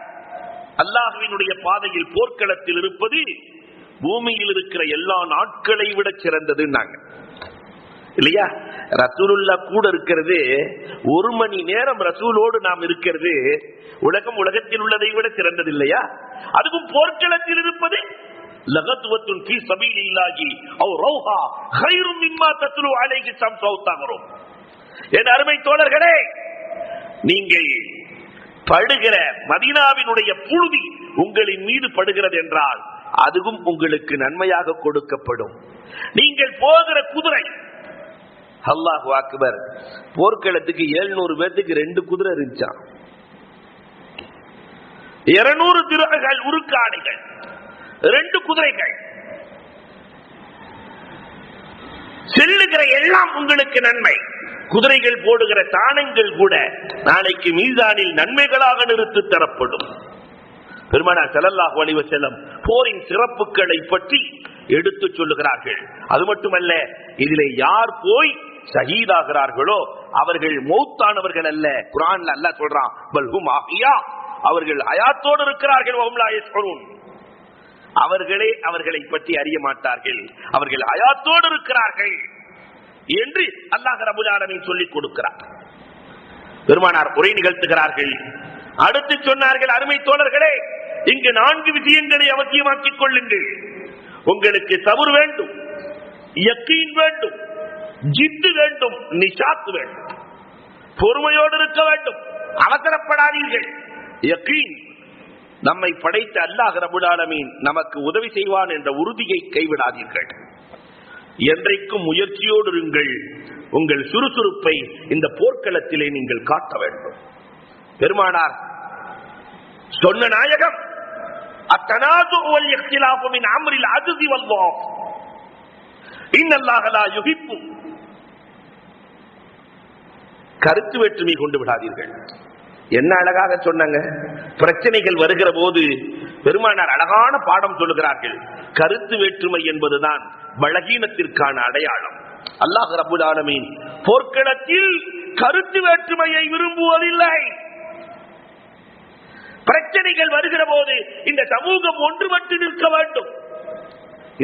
அல்லாஹ்வினுடைய பாதையில் போர்க்களத்தில் இருப்பது பூமியில் இருக்கிற எல்லா நாட்களை விட சிறந்தது. இல்லையா? ரசூலுல்லாஹ் கூட இருக்கிறது 1 மணி நேரம் ரசூலோடு நாம் இருக்கிறது உலகத்தில் உள்ளதை விட சிறந்தது இல்லையா? அதுவும் போர்க்களத்தில் இருப்பது லகதுவத்துன் ஃபீ ஸபீலில்லாஹி அவ் ரௌஹா கைரும் மிம்மா தத்லு அலைஹி ஷம்ஸு அவ் தக்ரும். என் அருமை தோழர்களே, நீங்கள் படுகிற மதீனாவினுடைய புழுதி உங்களின் மீது படுகிறது என்றால் அதுவும் உங்களுக்கு நன்மையாக கொடுக்கப்படும். நீங்கள் போகிற குதிரை, அல்லாஹு அக்பர், போர்க்களத்துக்கு 700 பேருக்கு 2 குதிரை இருந்துச்சான். 200 திரகள் உருக்காடைகள், 2 குதிரைகள். செல்லுகிற எல்லாம் உங்களுக்கு நன்மை. குதிரைகள் போடுகிற தானங்கள் கூட நாளைக்கு மீசானில் நன்மைகளாக நிறுத்தி தரப்படும். பெருமானார் ஸல்லல்லாஹு அலைஹி வஸல்லம் போரின் சிறப்புகளை பற்றி எடுத்து சொல்லுகிறார்கள். அது மட்டுமல்ல, இதிலே யார் போய் ஷஹீதாகிறார்களோ அவர்கள் மௌத்தானவர்கள் அல்ல. குர்ஆன்ல அல்லாஹ் சொல்றான், பல்ஹும் அஹ்யா, அவர்கள் ஹயாத்தோடு இருக்கிறார்கள். வஹும் லா யஷ்உரூன், அவர்களே அவர்களை பற்றி அறிய மாட்டார்கள், அவர்கள் ஹயாத்தோடு இருக்கிறார்கள் என்று அல்லாஹ் ரப்பல் ஆலமீன் சொல்லிக் கொடுக்கிறார். பெருமானார் உரை நிகழ்த்துகிறார்கள். அடுத்து சொன்னார்கள், அருமை தோழர்களே, இங்கு 4 விஷயங்களை அவசியமாக்கிக் கொள்ளுங்கள். உங்களுக்கு சபுர் வேண்டும், யக்கீன் வேண்டும், ஜித்து வேண்டும், நிஷாத் வேண்டும். பொறுமையோடு இருக்க வேண்டும், அவசரப்படாதீர்கள். யக்கீன், நம்மை படைத்த அல்லாஹ் ரப்பல் ஆலமீன் நமக்கு உதவி செய்வான் என்ற உறுதியை கைவிடாதீர்கள். என்றைக்கும் முயற்சியோடு இருங்கள். உங்கள் சுறுசுறுப்பை இந்த போர்க்களத்திலே நீங்கள் காட்ட வேண்டும். பெருமானார் சொன்ன நாயகம் التنازع والاختلاف من امر العجز والضعف ان الله لا يحب. கருத்து வேற்றுமை கொண்டு விடாதீர்கள். என்ன அழகாக சொன்னாங்க. பிரச்சனைகள் வருகிற போது பெருமானார் அழகான பாடம் சொல்லுகிறார்கள். கருத்து வேற்றுமை என்பதுதான் பலகீனத்திற்கான அடையாளம். அல்லாஹ் ரப்பல் ஆலமீன் போர்க்களத்தில் கருத்து வேற்றுமையை விரும்புவதில்லை. பிரச்சனைகள் வருகிற போது இந்த சமூகம் ஒன்றுபட்டு நிற்க வேண்டும்.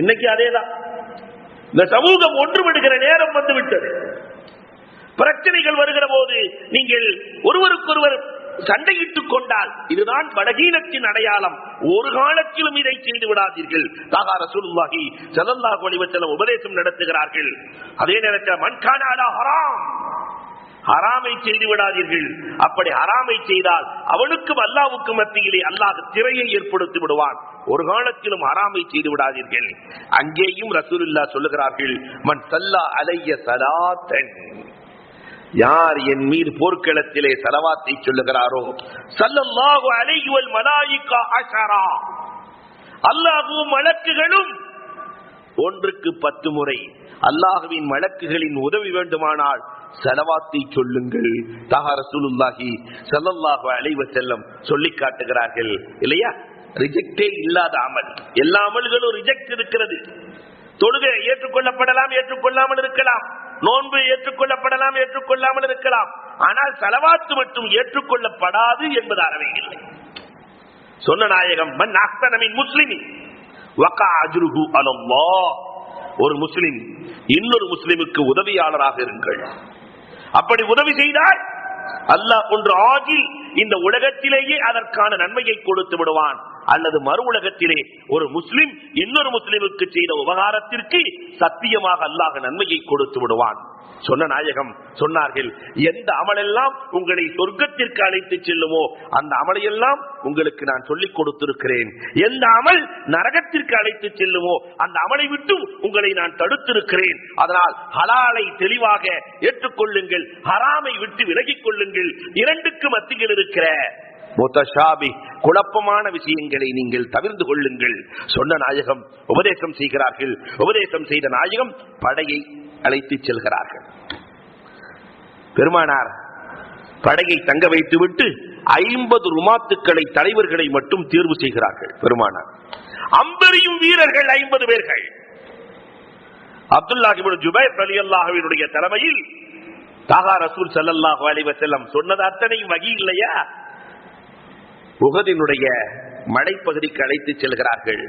இன்னைக்கு அதேதான். இந்த சமூகம் ஒன்றுபடுகிற நேரம் வந்துவிட்டது. பிரச்சனைகள் வருகிற போது நீங்கள் ஒருவருக்கொருவர் சண்டையிட்டுக் கொண்டால் இதுதான் பலகீனத்தின் அடையாளம். ஒரு காலத்திலும் இதை செய்து விடாதீர்கள். தாகா ரசூலுல்லாஹி ஸல்லல்லாஹு அலைஹி வஸல்லம் உபதேசம் நடத்துகிறார்கள். அதே நேரத்தில் மன்கான அலா ஹராம், ஹராமை செய்து விடாதீர்கள். அப்படி ஹராமை செய்தால் அவனுக்கும் அல்லாஹ்வுக்கும் மத்தியிலே அல்லாஹ் திரையை ஏற்படுத்தி விடுவான். ஒரு காலத்திலும் ஹராமை செய்து விடாதீர்கள். அங்கேயும் ரசூலுல்லாஹ் சொல்லுகிறார்கள், மன் ஸல்லா அலைய ஸலாத்தன், யார் என் மீது போர்க்களத்திலே ஸலவாத்தை சொல்லுகிறாரோ, ஸல்லல்லாஹு அலைஹி வல் மலாயிகா அஷரா, அல்லாஹ்வும் மலக்குகளும் ஒன்றுக்கு 10 முறை. அல்லாஹ்வின் மலக்குகளின் உதவி வேண்டுமானால் ஸலவாத்தை சொல்லுங்கள். தஹா ரசூலுல்லாஹி ஸல்லல்லாஹு அலைஹி வஸல்லம் சொல்லி காட்டுகிறார்கள் இல்லையா? ரிஜெக்டே இல்லாத அமல். எல்லா அமல்களும் ரிஜெக்ட் இருக்கிறது. தொழுகை ஏற்றுக்கொள்ளப்படலாம், ஏற்றுக்கொள்ளாமல் இருக்கலாம். நோன்பு ஏற்றுக்கொள்ளப்படலாம், ஏற்றுக்கொள்ளாமல் இருக்கலாம். ஆனால் ஸலவாத்து மட்டும் ஏற்றுக்கொள்ளப்படாது என்பது அறவே இல்லை. சொன்ன நாயகம், மன் அஹ்ஸன மின் முஸ்லிமின் வகா அஜ்ருஹு அலல்லாஹ், ஒரு முஸ்லிம் இன்னொரு முஸ்லிமுக்கு உதவியாளராக இருங்கள். அப்படி உதவி செய்தால் அல்லாஹ் ஒன்று ஆகில் இந்த உலகத்திலேயே அதற்கான நன்மையை கொடுத்து விடுவான். அல்லது மறு உலகத்திலே ஒரு முஸ்லிம் இன்னொரு முஸ்லிமுக்கு செய்த உபகாரத்திற்கு சத்தியமாக அல்லாஹ் நன்மையை கொடுத்து விடுவான். சொன்ன நாயகம் சொன்னார்கள், எந்த அமலெல்லாம் உங்களை சொர்க்கத்திற்கு அழைத்து செல்லுமோ அந்த அமலையெல்லாம் உங்களுக்கு நான் சொல்லிக் கொடுத்திருக்கிறேன். எந்த அமல் நரகத்திற்கு அழைத்து செல்லுமோ அந்த அமலை விட்டு உங்களை நான் தடுத்திருக்கிறேன். அதனால் ஹலாலை தெளிவாக ஏற்றுக்கொள்ளுங்கள், ஹராமை விட்டு விலகிக் கொள்ளுங்கள். இரண்டுக்கு மத்தியில் இருக்கிற முத்தஷாபி குழப்பமான விஷயங்களை நீங்கள் தவிர்த்து கொள்ளுங்கள். சொன்ன நாயகம் உபதேசம் செய்கிறார்கள். உபதேசம் செய்த நாயகம் படையை அழைத்து செல்கிறார்கள். பெருமானார் படையை தங்க வைத்து விட்டு 50 ருமாத்துக்களை தலைவர்களை மட்டும் தேர்வு செய்கிறார்கள். பெருமானார் அம்பெரியும் வீரர்கள் 50 பேர்கள். அப்துல்லாஹ் இப்னு ஜுபைர் ரலியல்லாஹு அன்ஹுடைய தலைமையில் தாகா ரசூல் ஸல்லல்லாஹு அலைஹி வஸல்லம் சொன்னது அத்தனையும் வகி இல்லையா? உஹதினுடைய மலைப்பகுதிக்கு அழைத்து செல்கிறார்கள்.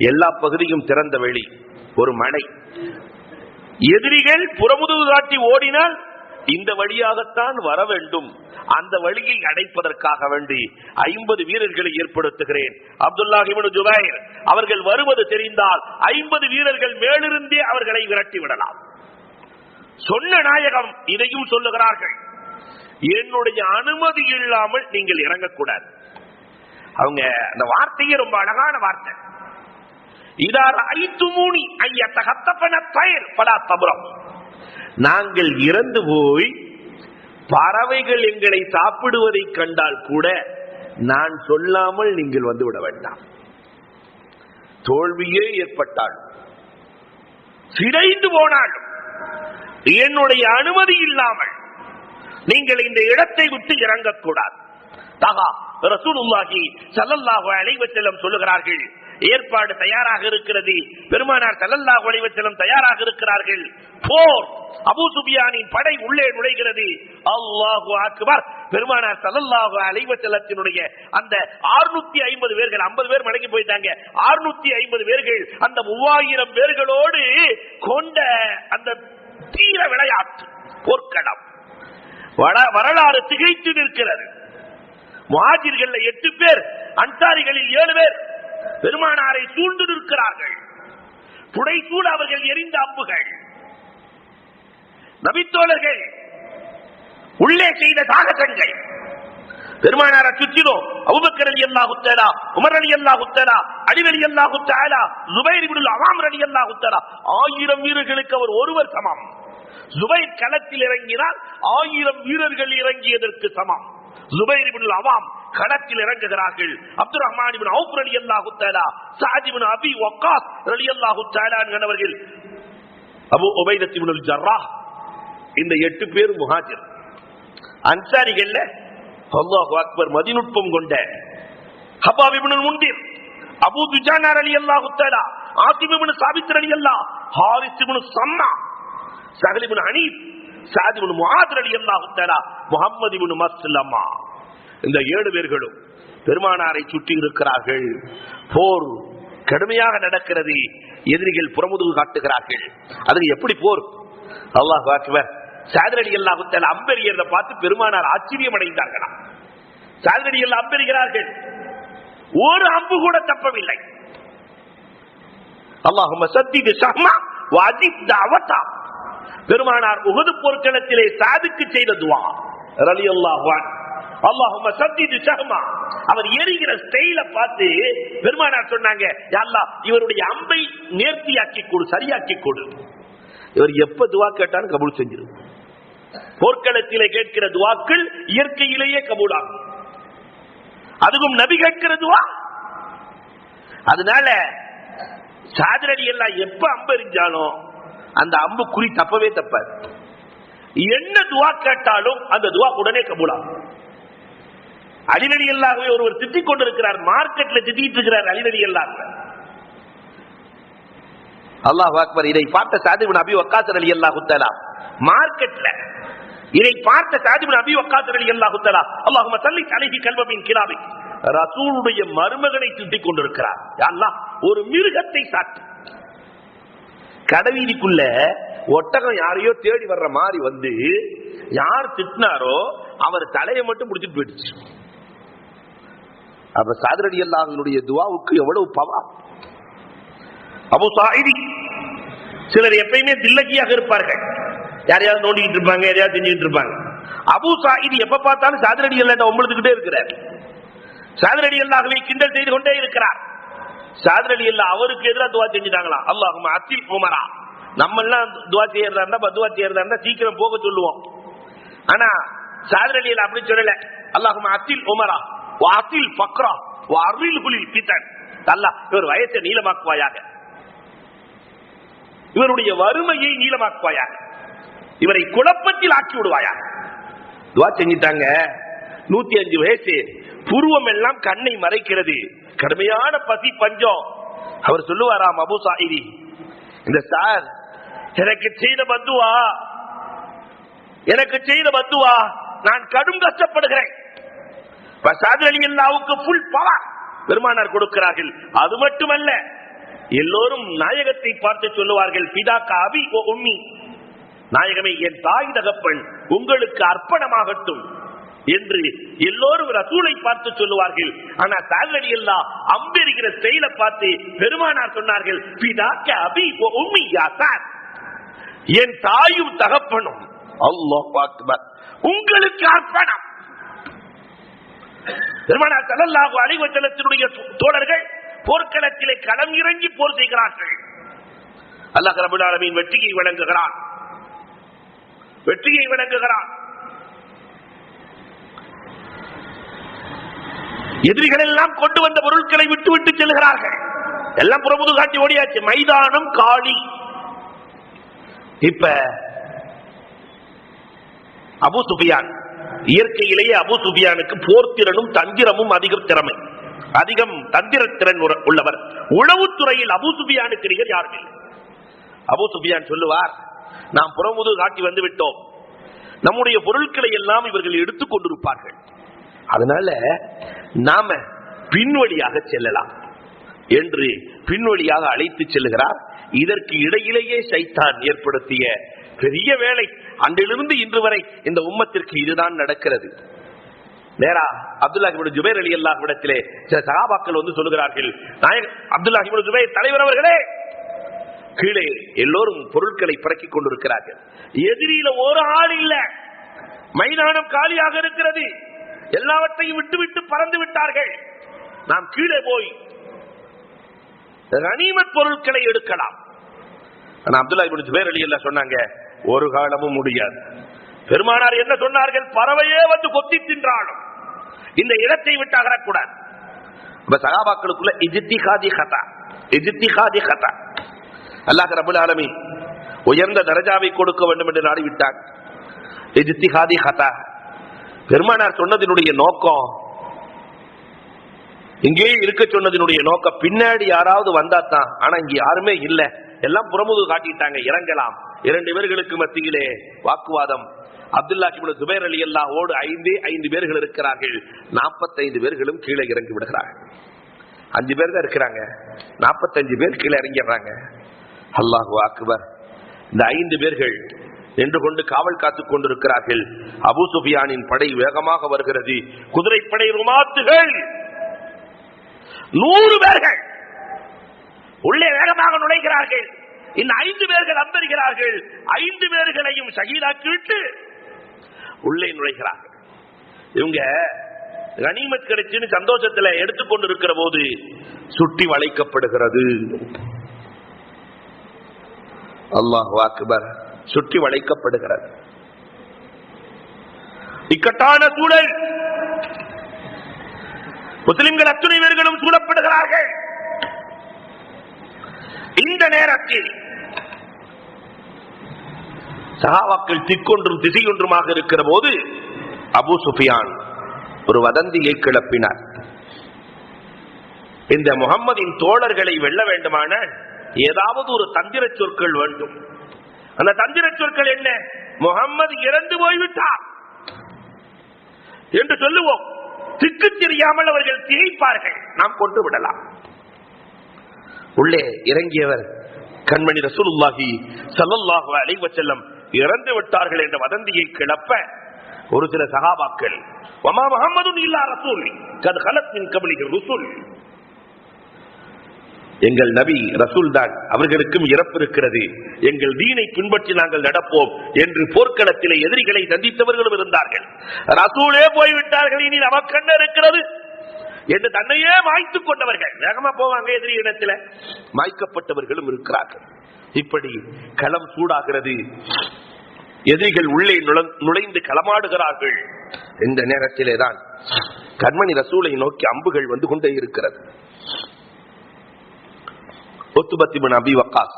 எல்லா பகுதியும் திறந்த வெளி, ஒரு மலை. எதிரிகள் புறமுதுகு காட்டி ஓடினால் இந்த வழியாகத்தான் வர வேண்டும். அந்த வழியை அடைப்பதற்காக வேண்டி 50 வீரர்களை ஏற்படுத்துகிறேன். அப்துல்லாஹ் இப்னு ஜுபைர் அவர்கள் வருவது தெரிந்தால் 50 வீரர்கள் மேலிருந்தே அவர்களை விரட்டி விடலாம். சொன்ன நாயகம் இதையும் சொல்லுகிறார்கள், என்னுடைய அனுமதி இல்லாமல் நீங்கள் இறங்கக்கூடாது. அவங்க அந்த வார்த்தையே ரொம்ப அழகான வார்த்தை. நாங்கள் இறந்து போய் பறவைகள் எங்களை சாப்பிடுவதை கண்டால் கூட நான் சொல்லாமல் நீங்கள் வந்து விட வேண்டாம். தோல்வியே ஏற்பட்டால், சிதைந்து போனாலும் என்னுடைய அனுமதி இல்லாமல் நீங்கள் இந்த இடத்தை விட்டு இறங்கக்கூடாது. தாகா ரசூலுல்லாஹி ஸல்லல்லாஹு அலைஹி வஸல்லம் சொல்லுகிறார்கள், ஏற்பாடு தயாராக இருக்கிறது. பெருமானார் ஸல்லல்லாஹு அலைஹி வஸல்லம் தயாராக இருக்கிறார்கள். போர், அபூ சுஃபியானின் படை உள்ளே நுழைகிறது. அல்லாஹு அக்பர். பெருமானார் ஸல்லல்லாஹு அலைஹி வஸல்லத்தினுடைய அந்த 650 பேர்கள், 50 பேர் மடங்கி போயிட்டாங்க. 650 பேர்கள் அந்த 3000 பேர்களோடு கொண்ட அந்த தீர விளையாட்டு போர்க்களம் வரலாறு திகைத்து நிற்கிறது. முஹாஜிர்கள் 8 பேர், அன்சாரிகளில் 7 பேர் பெருமானாரை சூழ்ந்து நிற்கிறார்கள். புடைசூழ அவர்கள் எரிந்த அம்புகள். நபித்தோழர்கள் உள்ளே செய்த சாகசங்கள். பெருமானாரை சுற்றினோம். அபூபக்கர் ரலியல்லாஹு தஆலா, உமர் ரலியல்லாஹு தஆலா, அலி ரலியல்லாஹு தஆலா, ஜுபைர் இப்னு அவாம் ரலியல்லாஹு தஆலா. 1000 வீரர்களுக்கு அவர் ஒருவர் சமம். ஜுபைர் களத்தில் இறங்கினால் 1000 வீரர்கள் இறங்கியதற்கு சமம். ஜுபைர் இப்னு அவாம் களத்தில் இறங்குகிறார்கள். அப்துல் ரஹ்மான் இப்னு அவுஃப் ரலியல்லாஹு தஆலா, சஅத் இப்னு அபி வக்காஸ் ரலியல்லாஹு தஆலா என்பவர்கள், அபூ உபைதா இப்னுல் ஜர்ராஹ், இந்த 8 பேர் முஹாஜிர். அன்சாரிகள்ல அல்லாஹு அக்பர் மதிநுட்பம் கொண்ட ஹபாப் இப்னுல் முன்திர், அபூ துஜானா ரலியல்லாஹு தஆலா, ஆசிம் இப்னு சாபித் ரலியல்லாஹு, ஹாரிஸ் இப்னு ஸம்மா, சஹல் இப்னு ஹனீஃப், சஅத் இப்னு முஆத் ரலியல்லாஹு தஆலா, முஹம்மது இப்னு மஸ்லமா, இந்த 7 பேர்களும் பெருமானாரை சுற்றி இருக்கிறார்கள். போர் கடுமையாக நடக்கிறது. எதிரிகள் புறமுதுகு காட்டுகிறார்கள். அது எப்படி போர்? அல்லாஹ் அக்பர். சஅத் ரலியல்லாஹு தஆலா அம்பெரியதை பார்த்து பெருமானார் ஆச்சரியம் அடைந்தார்களாம். சஅத் ரலியல்லாஹு அம்பெறுகிறார்கள், ஒரு அம்பு கூட தப்பவில்லை. அல்லாஹும்ம சத்தித் ஷஹ்மா வஅஜிப் தஅவதா. பெருமானார் உஹது போர்க்களத்திலே சாதுக்கு செய்த துஆ ரலியல்லாஹு அன்ஹு. அல்லாஹும்ம சத்தித் ஷஹ்மா, அவர் எரிகிற ஸ்டைல பார்த்து பெருமானார் சொன்னாங்க, யா அல்லாஹ் இவருடைய அம்பை நேர்த்தியாக்கி கொடு, சரியாக்கி கொடு. இவர் எப்ப துஆ கேட்டாலும் கபூல் செஞ்சிரும். போர்க்களத்திலே கேட்கிற துஆக்கள் இயற்கையிலேயே கபூலாகும். அதுவும் நபி கேட்கிற துஆ. அதனால சஅத் ரலியல்லாஹு எப்ப அம்பு எறிஞ்சாலும் அந்த அம்பு குறி தப்பவே தப்பாது. என்ன துஆ கேட்டாலும் அந்த துஆ உடனே கபூலாகும். அலி ரலியல்லாஹு ஒருவர் திட்டிக் கொண்டிருக்கிறார், மார்க்கெட்ல திட்டிட்டு இருக்கிறார் அலி ரலியல்லாஹு. அல்லாஹ் அக்பர். இதை பார்த்த சஅத் இப்னு அபி வக்காஸ் ரலியல்லாஹு தஆலா, மார்க்கெட்ல இதை பார்த்த சஅத் இப்னு அபி வக்காஸ் ரலியல்லாஹு தஆலா, அல்லாஹும்ம ஸல்லி அலைஹி கல்பமின் கிராமிக், ரசூலுடைய மருமகனை திட்டிக் கொண்டிருக்கிறார். யா அல்லாஹ் ஒரு மிருகத்தை சாட்டு. கடவீதிக்குள்ள ஒட்டகம் யாரையோ தேடி வர்ற மாதிரி வந்து யார் திட்டினாரோ அவர் தலையை மட்டும் முடிச்சுட்டு போயிடுச்சு. அப்ப சஅத் ரலியல்லாஹுடைய துஆவுக்கு எவ்வளவு பவர். அபூ ஸாயிதி, சிலர் எப்பயுமே தில்லகியாக இருப்பார்கள், யாரையாவது நோண்டிட்டு இருப்பாங்க, யாரையாவது செஞ்சுட்டு இருப்பாங்க. அபூ ஸாயிதி எப்ப பார்த்தாலும் சஅத் ரலியல்லாஹு ஒம்பளுக்கிட்டே இருக்கிறார். சஅத் ரலியல்லாஹுவை கிண்டல் செய்து கொண்டே இருக்கிறார். சஅத் ரலியல்லாஹு அவருக்கு எதிராக துஆ செஞ்சுட்டாங்களா, அல்லாஹும்ம அத்தில் உமரா. நம்ம எல்லாம் துஆ செய்யறதா இருந்தா, பதுவா செய்யறதா இருந்தா சீக்கிரம் போக சொல்லுவோம். ஆனா சஅத் ரலியல்லாஹு அப்படி சொல்லல. அல்லாஹும்ம அத்தில் உமரா வ அத்தில் ஃபக்ரா வ அரில்ஹுல் ஃபிதன். அல்லாஹ் இவர் வயசை நீளமாக்குவாயாக, இவருடைய வறுமையை நீளமாக்குவாயாக, இவரை குழப்பத்தில் ஆக்கி விடுவாயாக. துஆ செஞ்சிட்டாங்க. 105 வயசு, புருவம் எல்லாம் கண்ணை மறைக்கிறது, கடுமையான பசி பஞ்சம். அவர் சொல்லுவாராம், அபூ ஸாயிதி, இந்த சார் எனக்கு செய்த பத்துவா, எனக்கு செய்த பத்துவா, நான் கடும் கஷ்டப்படுகிறேன். சஅத் ரலியல்லாஹுவுக்கு ஃபுல் பவர் பெருமானார் கொடுக்கிறார்கள். அது மட்டுமல்ல, எல்லோரும் நாயகத்தை பார்த்து சொல்லுவார்கள், பிதாக்கா அபி ஓ உம்மி, நாயகமே என் தாய் தகப்பன் உங்களுக்கு அர்ப்பணமாகட்டும் என்று எல்லோரும் ரசூலை பார்த்து சொல்லுவார்கள். ஆனா சஅத் ரலியல்லாஹு அம்பெறுகிற ஸ்டைல பார்த்து பெருமானார் சொன்னார்கள், பிதாக்கா அபி ஓ உம்மி யா சஅத், என் தாயும் தகப்பனும் அல்லாஹ் அக்பர் உங்களுக்கு அர்ப்பணம். பெருமானார் ஸல்லல்லாஹு அலைஹி வஸல்லத்தினுடைய தோழர்கள் போர்க்களத்திலே களம் இறங்கி போர் செய்கிறார்கள். அல்லாஹ் ரப்பல் ஆலமீன் வெற்றியை வழங்குகிறான், வெற்றியை வழங்குகிறான். எதிரிகள் எல்லாம் கொண்டு வந்த பொருட்களை விட்டு விட்டு செல்கிறார்கள். எல்லாம் புறமுது காட்டி ஓடியாச்சு. மைதானம் காலி. இப்ப அபூ சுஃபியான், இயற்கையிலேயே அபூ சுஃபியானுக்கு போர்த்திறனும் தந்திரமும் அதிகம் தந்திரத்திறன் உள்ளவர். உளவுத்துறையில் அபூ சுஃபியானுக்கு நிகர் யாரும் இல்லை. அபூ சுஃபியான் சொல்லுவார், நாம் புறமுது காட்டி வந்து விட்டோம், நம்முடைய பொருட்களை எல்லாம் இவர்கள் எடுத்துக் கொண்டிருப்பார்கள், அதனால நாம பின்வழியாக செல்லலாம் என்று பின்வழியாக அழைத்து செல்கிறார். இதற்கு இடையிலேயே ஷைத்தான் ஏற்படுத்திய பெரிய வேலை. அன்றிலிருந்து இன்று வரை இந்த உம்மத்திற்கு இதுதான் நடக்கிறது. நேரா அப்துல்லாஹ் இப்னு ஜுபைர் ரலியல்லாஹு இடத்திலே சில சஹாபாக்கள் வந்து சொல்லுகிறார்கள், நாயகம் அப்துல்லாஹ் இப்னு ஜுபைர் தலைவர் அவர்களே, கீழே எல்லோரும் பொருட்களை பறக்கிக் கொண்டிருக்கிறார்கள், எதிரில ஒரு ஆள் இல்ல, மைதானம் காலியாக இருக்கிறது, எல்லாவற்றையும் விட்டுவிட்டு பறந்து விட்டார்கள், நாம் கீழே போய் கனிமத் பொருட்களை எடுக்கலாம். அப்துல்லாஹ் இப்னு ஜுபைர் ரலியல்லாஹு சொன்னாங்க, ஒரு காலமும் முடியாது. பெருமானார் என்ன சொன்னார்கள், பறவையே வந்து கொத்தி தின்றாலும் இந்த இடத்தை விட்டு அகரக்கூடாது. சகாபாக்களுக்குள்ள அல்லாஹ் ரப்பல் ஆலமீன் உயர்ந்த தரஜாவை கொடுக்க வேண்டும் என்று நாடிவிட்டார். இஜ்திஹாதி ஹதா. பெருமானார் சொன்னதினுடைய நோக்கம், இங்கே இருக்க சொன்னதினுடைய நோக்கம், பின்னாடி யாராவது வந்தாத்தான். ஆனா இங்க யாருமே இல்ல, எல்லாம் புறமுது காட்டிட்டாங்க, இறங்கலாம். 2 பேர்களுக்கு மத்தியிலே வாக்குவாதம். அப்துல்லா இப்னு ஜுபைர் ரலியல்லாஹு அன்ஹு 5 பேர்கள் இருக்கிறார்கள். 45 பேர்களும் கீழே இறங்கி விடுகிறார்கள். 5 பேர் தான் இருக்கிறாங்க, 45 பேர் கீழே இறங்கிடுறாங்க. அல்லாஹு அக்பர். இந்த 5 பேர்கள் நின்று கொண்டு காவல் காத்துக் கொண்டிருக்கிறார்கள். அபூ சுஃபியானின் படை வேகமாக வருகிறது. குதிரைப்படை ருமாத்துகள் 100 பேர்கள் உள்ளே வேகமாக நுழைகிறார்கள். இந்த 5 பேர்கள் அம்பெறுகிறார்கள். 5 பேர்களையும் ஷஹீதாக்கிவிட்டு உள்ளே நுழைகிறார்கள். இவங்க கனிமத் கிடைச்சுன்னு சந்தோஷத்துல எடுத்துக்கொண்டு இருக்கிற போது சுட்டி வளைக்கப்படுகிறது. அல்லாஹு அக்பர். சுற்றி வளைக்கப்படுகிறது. இக்கட்டான சூழல். முஸ்லிம்கள் அத்துணை பேர்களும் சூழப்படுகிறார்கள். இந்த நேரத்தில் சஹாபாக்கள் திக்கொன்றும் திசையொன்றுமாக இருக்கிற போது அபூ சுஃபியான் ஒரு வதந்தியை கிளப்பினார். இந்த முஹம்மதின் தோழர்களை வெல்ல வேண்டுமான ஏதாவது ஒரு தந்திர சொற்கள் வேண்டும். அந்த தந்திர சொற்கள் என்ன? முஹம்மது இறந்து போய்விட்டார் என்று சொல்லுவோம். திக்கு தெரியாமல் அவர்கள் திகைப்பார்கள், நாம் கொண்டு விடலாம். உள்ளே இறங்கியவர் கண்மணி ரசூலுல்லாஹி ஸல்லல்லாஹு அலைஹி வஸல்லம் இறந்து விட்டார்கள் என்ற வதந்தியை கிளப்ப ஒரு சில சஹாபாக்கள், வமா முஹம்மதுன் இல்லா ரசூல் கத் கலத் மின் கப்லிஹி ருசுல், எங்கள் நபி ரசூல் தான், அவர்களுக்கும் இறப்பு இருக்கிறது, எங்கள் தீனை பின்பற்றி நாங்கள் நடப்போம் என்று போர்க்களத்திலே எதிரிகளை சந்தித்தவர்களும் இருந்தார்கள். ரசூலே போய்விட்டார்கள், இனி நமக்கு என்ன இருக்கிறது என்று தன்னையே மாய்த்துக் கொண்டவர்கள் வேகமா போவாங்க. எதிரி இடத்துல மாய்க்கப்பட்டவர்களும் இருக்கிறார்கள். இப்படி களம் சூடாகிறது. எதிரிகள் உள்ளே நுழைந்து களமாடுகிறார்கள். இந்த நேரத்திலே தான் கண்மணி ரசூலை நோக்கி அம்புகள் வந்து கொண்டே இருக்கிறது. உத்பத் இப்னு அபி வக்காஸ்,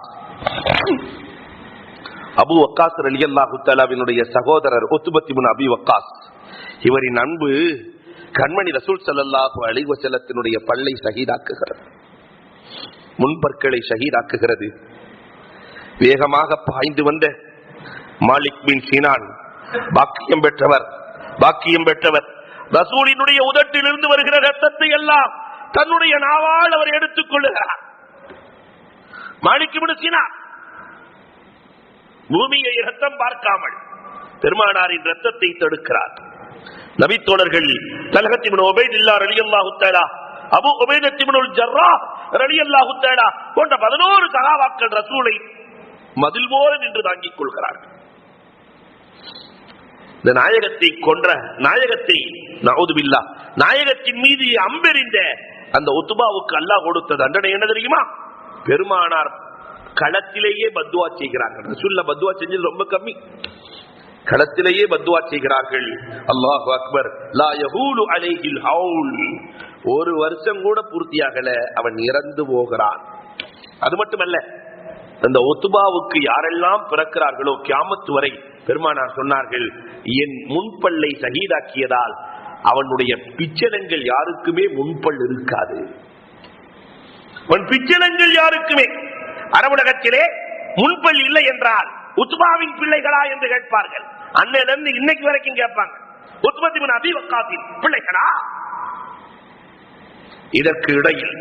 அபூ வக்காஸ் ரலியல்லாஹு தஆலாவினுடைய சகோதரர் உத்பத் இப்னு அபி வக்காஸ். இவரின் அன்பு கண்மணி ரசூல் ஸல்லல்லாஹு அலைஹி வஸல்லத்தினுடைய பல்லை ஷஹீதாக்குகிறது, முன்பற்களை ஷஹீதாக்குகிறது. வேகமாக பாய்ந்து வந்த மாலிக் பின் சீனான் பாக்கியம் பெற்றவர் ரசூலினுடைய உதட்டிலிருந்து வருகிற ரத்தத்தை எல்லாம் தன்னுடைய நாவால் அவர் எடுத்துக் கொள்ளுகிறார். மாலிக் பின் சீனான் பூமியை ரத்தம் பார்க்காமல் பெருமானாரின் ரத்தத்தை தடுக்கிறார். நபி தோழர்கள் தல்ஹத் இப்னு உபைதுல்லாஹ் ரலியல்லாஹு தஆலா, அபூ உபைதத் இப்னுல் ஜர்ராஹ் ரலியல்லாஹு தஆலா போன்ற 11 சஹாபாக்கள் ரசூலை மதில் போல நின்று தாங்கிக் கொள்கிறார்கள். இந்த நாயகத்தை கொன்ற நாயகத்தை நஊது பில்லாஹ் நாயகத்தின் மீது அம்பெறிந்த அந்த உத்பாவுக்கு அல்லாஹ் கொடுத்த தண்டனை என்ன தெரியுமா? பெருமானார் களத்திலேயே பத்வா செய்கிறார்கள். ரசூலுல்லாஹ் பத்வா செஞ்சது ரொம்ப கம்மி, களத்திலேயே பத்வா செய்கிறார்கள். அல்லாஹு அக்பர். லா யஹூலு அலைஹில் ஹவுல், ஒரு வருஷம் கூட பூர்த்தியாகல, அவன் இறந்து போகிறான். அது மட்டுமல்ல, அந்த உத்பாவுக்கு யாரெல்லாம் பிறக்கிறார்களோ கியாமத் வரை பெருமானார் சொன்னார்கள், என் முன்பல்லை ஷஹீதாக்கியதால் அவனுடைய பிச்சலங்கள் யாருக்குமே முன்பல் இருக்காது. அவன் பிச்சலங்கள் யாருக்குமே, அரபுலகத்திலே முன்பல் இல்லை என்றால் உத்பாவின் பிள்ளைகளா என்று கேட்பார்கள். அன்னையிலிருந்து இன்னைக்கு வரைக்கும் கேட்பாங்க, உத்பத் இப்னு அபி வக்காஸின் பிள்ளைகளா? இதற்கு இடையில்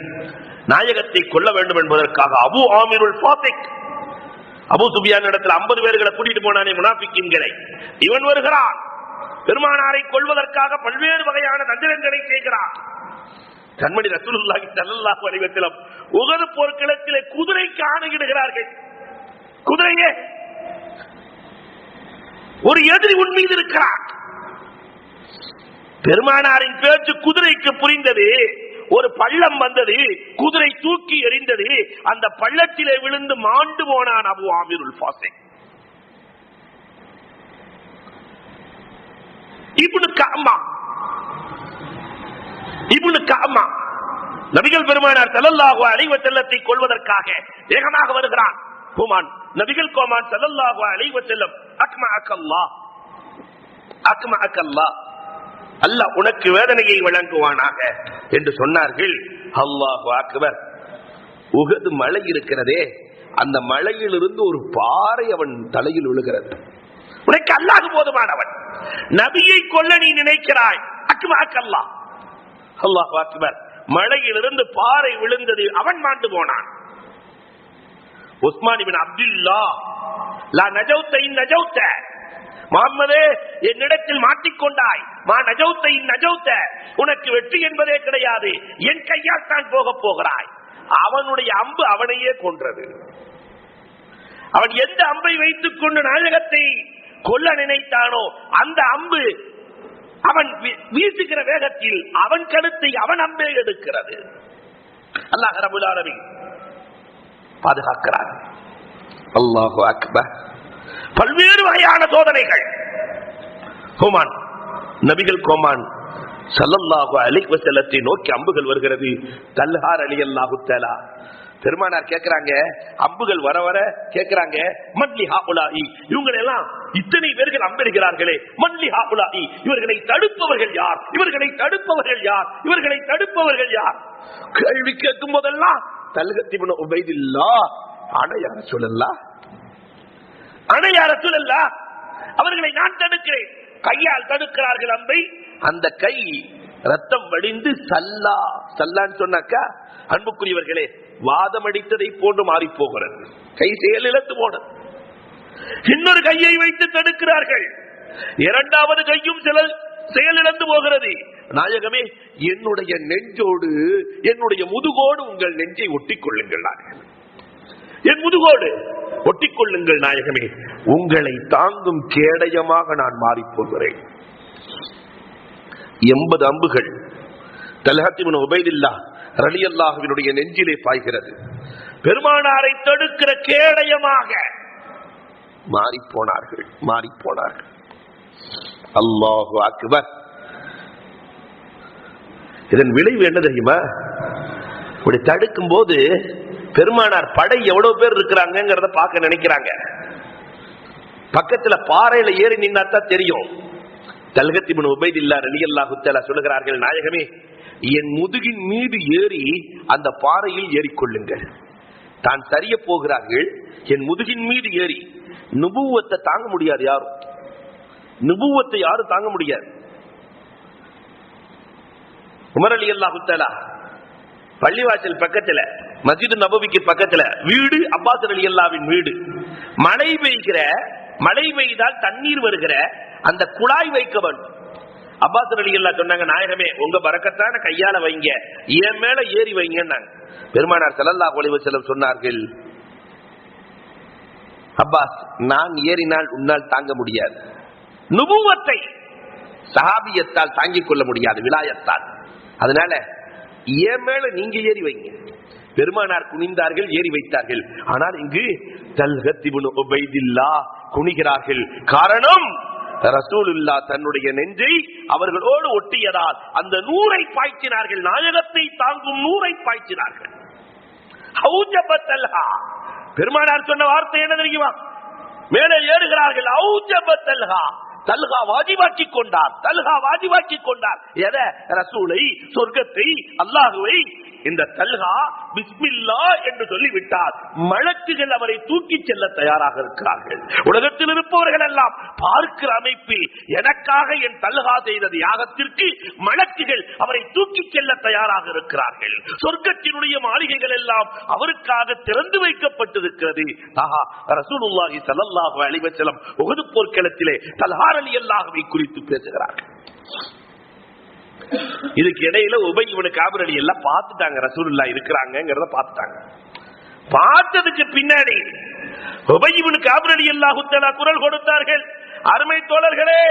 நாயகத்தை கொல்ல வேண்டும் என்பதற்காக அபூ ஆமிருல் ஃபாத்திக், அபூ சுஃபியான் இடத்தில் 50 பேர்களை கூட்டிட்டு போனானே முனாஃபிக்கீன்களை, இவன் வருகிறான். பெருமானாரை கொல்வதற்காக பல்வேறு வகையான தந்திரங்களை செய்கிறான். கண்மணி ரசூலுல்லாஹி ஸல்லல்லாஹு அலைஹி வஸல்லம் உஹது போர்க்களத்திலே குதிரைக்கு ஆணையிடுகிறார்கள். குதிரையே, ஒரு எதிரி உன் மீது இருக்கிறார். பெருமானாரின் பேச்சு குதிரைக்கு புரிந்தது. ஒரு பள்ளம் வந்தது, குதிரை தூக்கி எறிந்தது, அந்த பள்ளத்திலே விழுந்து மாண்டு போனான் அபூ ஆமிருல் ஃபாத்திக். இப்னு கஅமா இப்னு கஅமா நபிகள் பெருமானார் ஸல்லல்லாஹு அலைஹி வஸல்லத்தை கொல்வதற்காக வேகமாக வருகிறான். கோமான் நபிகள் கோமான் ஸல்லல்லாஹு அலைஹி வஸல்லம் அக்மஅக்கல்லாஹ் அல்லாஹ் உனக்கு வேதனையை வழங்குவானாக என்று சொன்னார்கள். அல்லாஹு அக்பர். உஹது மலை இருக்கிறதே, அந்த மலையிலிருந்து ஒரு பாறை அவன் தலையில் விழுகிறது. உனக்கு அல்லாஹ் போதுமானவன், நபியை கொல்ல நீ நினைக்கிறாய். அக்மஅக்கல்லாஹ். அல்லாஹு அக்பர். மலையிலிருந்து பாறை விழுந்தது, அவன் மாண்டு போனான். உஸ்மான் இப்னு அப்துல்லாஹ் லா நஜௌத இன் நஜௌத, முஹம்மதே என்னிடத்தில் மாட்டிக்கொண்டாய், மா நஜௌத இன் நஜௌத, உனக்கு வெற்றி என்பதே கிடையாது, என் கையால் தான் போக போகிறாய். அவனுடைய அம்பு அவனையே கொன்றது. அவன் எந்த அம்பை வைத்துக் கொண்டு நாயகத்தை கொல்ல நினைத்தானோ அந்த அம்பு அவன் வீசுகிற வேகத்தில் அவன் கழுத்தை அவன் அம்பே எடுக்கிறது. அல்லாஹ் ரப்பல் ஆலமீன் பாதுகாக்கிறார். அல்லாஹு அக்பர். பல்வேறு வகையான சோதனைகள். கோமான் நபிகள் கோமான் ஸல்லல்லாஹு அலைஹி வஸல்லத்தை நோக்கி அம்புகள் வருகிறது. தல்ஹா ரலியல்லாஹு தஆலா பெருமானார் கேட்கிறாங்க, அம்புகள் வர வர கேட்கிறாங்க, மன்லி ஹாஉலாஇ, இவங்க எல்லாம் இத்தனை பேர்கள் அம்பெறுகிறார்களே, மன்லி ஹாஉலாஇ, இவர்களை தடுப்பவர்கள் யார், இவர்களை தடுப்பவர்கள் யார், இவர்களை தடுப்பவர்கள் யார்? கேள்வி கேட்கும் போதெல்லாம் தல்ஹத் இப்னு உபைதுல்லாஹ், ஆனா யா ரசூலல்லாஹ், ஆனா யா ரசூலல்லாஹ், அவர்களை நான் தடுக்கிறேன். கையால் தடுக்கிறார்கள் அம்பை. அந்த கை ரத்தம் வடிந்து சல்லா, சல்லான்னு சொன்னாக்கா அன்புக்குரியவர்களே வாதம் அடித்ததை போன்று மாறி போகிறது. கை செயலிழந்து போனது. இன்னொரு கையை வைத்து தடுக்கிறார்கள். இரண்டாவது கையும் செயலிழந்து போகிறது. நாயகமே, என்னுடைய நெஞ்சோடு என்னுடைய முதுகோடு உங்கள் நெஞ்சை ஒட்டிக் கொள்ளுங்கள், என் முதுகோடு ஒட்டிக் கொள்ளுங்கள் நாயகமே, உங்களை தாங்கும் கேடயமாக நான் மாறி போகிறேன். 80 அம்புகள் தல்ஹத் இப்னு உபைதுல்லாஹ் ரலியல்லாஹுவினுடைய நெஞ்சிலே பாய்கிறது. பெருமானாரை தடுக்கிற கேடயமாக மாறி போனார்கள். அல்லாஹு அக்பர். இதன் விளைவு என்ன தெரியுமா? இப்படி தடுக்கும் போது பெருமானார் படை எவ்வளவு பேர் இருக்கிறாங்கிறத பார்க்க நினைக்கிறாங்க. பக்கத்துல பாறையில ஏறி நின்னாத்தான் தெரியும். தல்ஹத் இப்னு உபைதுல்லாஹ் ரலியல்லாஹு தஆலா சொல்லுகிறார்கள், நாயகமே, என் முதுகின் மீது ஏறி அந்த பாறையில் ஏறிக்கொள்ளுங்கள். தான் சரிய போகிறார்கள். என் முதுகின் மீது ஏறி. நுபுவத்தை தாங்க முடியாது யாரும், நுபுவத்தை யாரும் தாங்க முடியாது. உமர் ரலியல்லாஹு தஆலா பள்ளிவாசல் பக்கத்துல, மஸ்ஜித் நபவிக்கு பக்கத்துல வீடு, அப்பாஸ் ரலியல்லாஹுவின் வீடு. மழை பெய்தால் தண்ணீர் வருகிற அந்த குழாய் வைக்க வேண்டும். அப்பாஸ் ரலியல்லாஹு சொன்னாங்க, நாயகமே, உங்க பரக்கத்தான கையால வைங்க, என் மேல ஏறி வைங்க. பெருமானார் ஸல்லல்லாஹு அலைஹி வஸல்லம் சொன்னார்கள், அப்பாஸ், நான் ஏறினால் உன்னால் தாங்க முடியாது. நுபுவத்தை சஹாபியத்தால் தாங்கிக் கொள்ள முடியாது, விலாயத்தால். அதனால என் மேல நீங்க ஏறி வைங்க. பெருமானார் குனிந்தார்கள், ஏறி வைத்தார்கள். ஆனால் இங்கு தல்ஹத் இப்னு உபைதுல்லாஹ் குனிகிறார்கள். காரணம், ரசூலுல்லாஹ் தன்னுடைய நெஞ்சை அவர்களோடு ஒட்டியதால் அந்த நூரை பாய்ச்சினார்கள், நாயகத்தை தாங்கும் நூரை பாய்ச்சினார்கள். பெருமானார் சொன்ன வார்த்தை என்ன தெரியுமா? மேலே ஏறுகிறார்கள், தல்ஹா வாஜிபாக்கி கொண்டார், தல்ஹா வாஜிபாக்கி கொண்டார். எதை? ரசூலை, சொர்க்கத்தை, அல்லாஹுவை. இந்த தல்ஹா பிஸ்மில்லா என்று சொல்லிவிட்டார். மலக்குகள் அவரை தூக்கி செல்ல தயாராக இருக்கிறார்கள். உலகத்தில் இருப்பவர்கள் எல்லாம் பார்க்கிற அமைப்பில் எனக்காக என் தல்ஹா செய்த தியாகத்திற்கு மலக்குகள் அவரை தூக்கி செல்ல தயாராக இருக்கிறார்கள். சொர்க்கத்தினுடைய மாளிகைகள் எல்லாம் அவருக்காக திறந்து வைக்கப்பட்டிருக்கிறது. ரசூலுல்லாஹி ஸல்லல்லாஹு அலைஹி வஸல்லம் உஹது போர்க்களத்திலே தல்ஹா ரலியல்லாஹு குறித்து பேசுகிறார்கள். இதுக்கு இடையில உபை இப்னு கஅப் எல்லாம் பார்த்துட்டாங்க, ரசூலுல்லாஹ் இருக்கிறாங்கிறத பார்த்துட்டாங்க. பார்த்ததுக்கு பின்னாடி உபை இப்னு கஅப் ரலியல்லாஹு தஆலா குரல் கொடுத்தார்கள், அருமை தோழர்களே,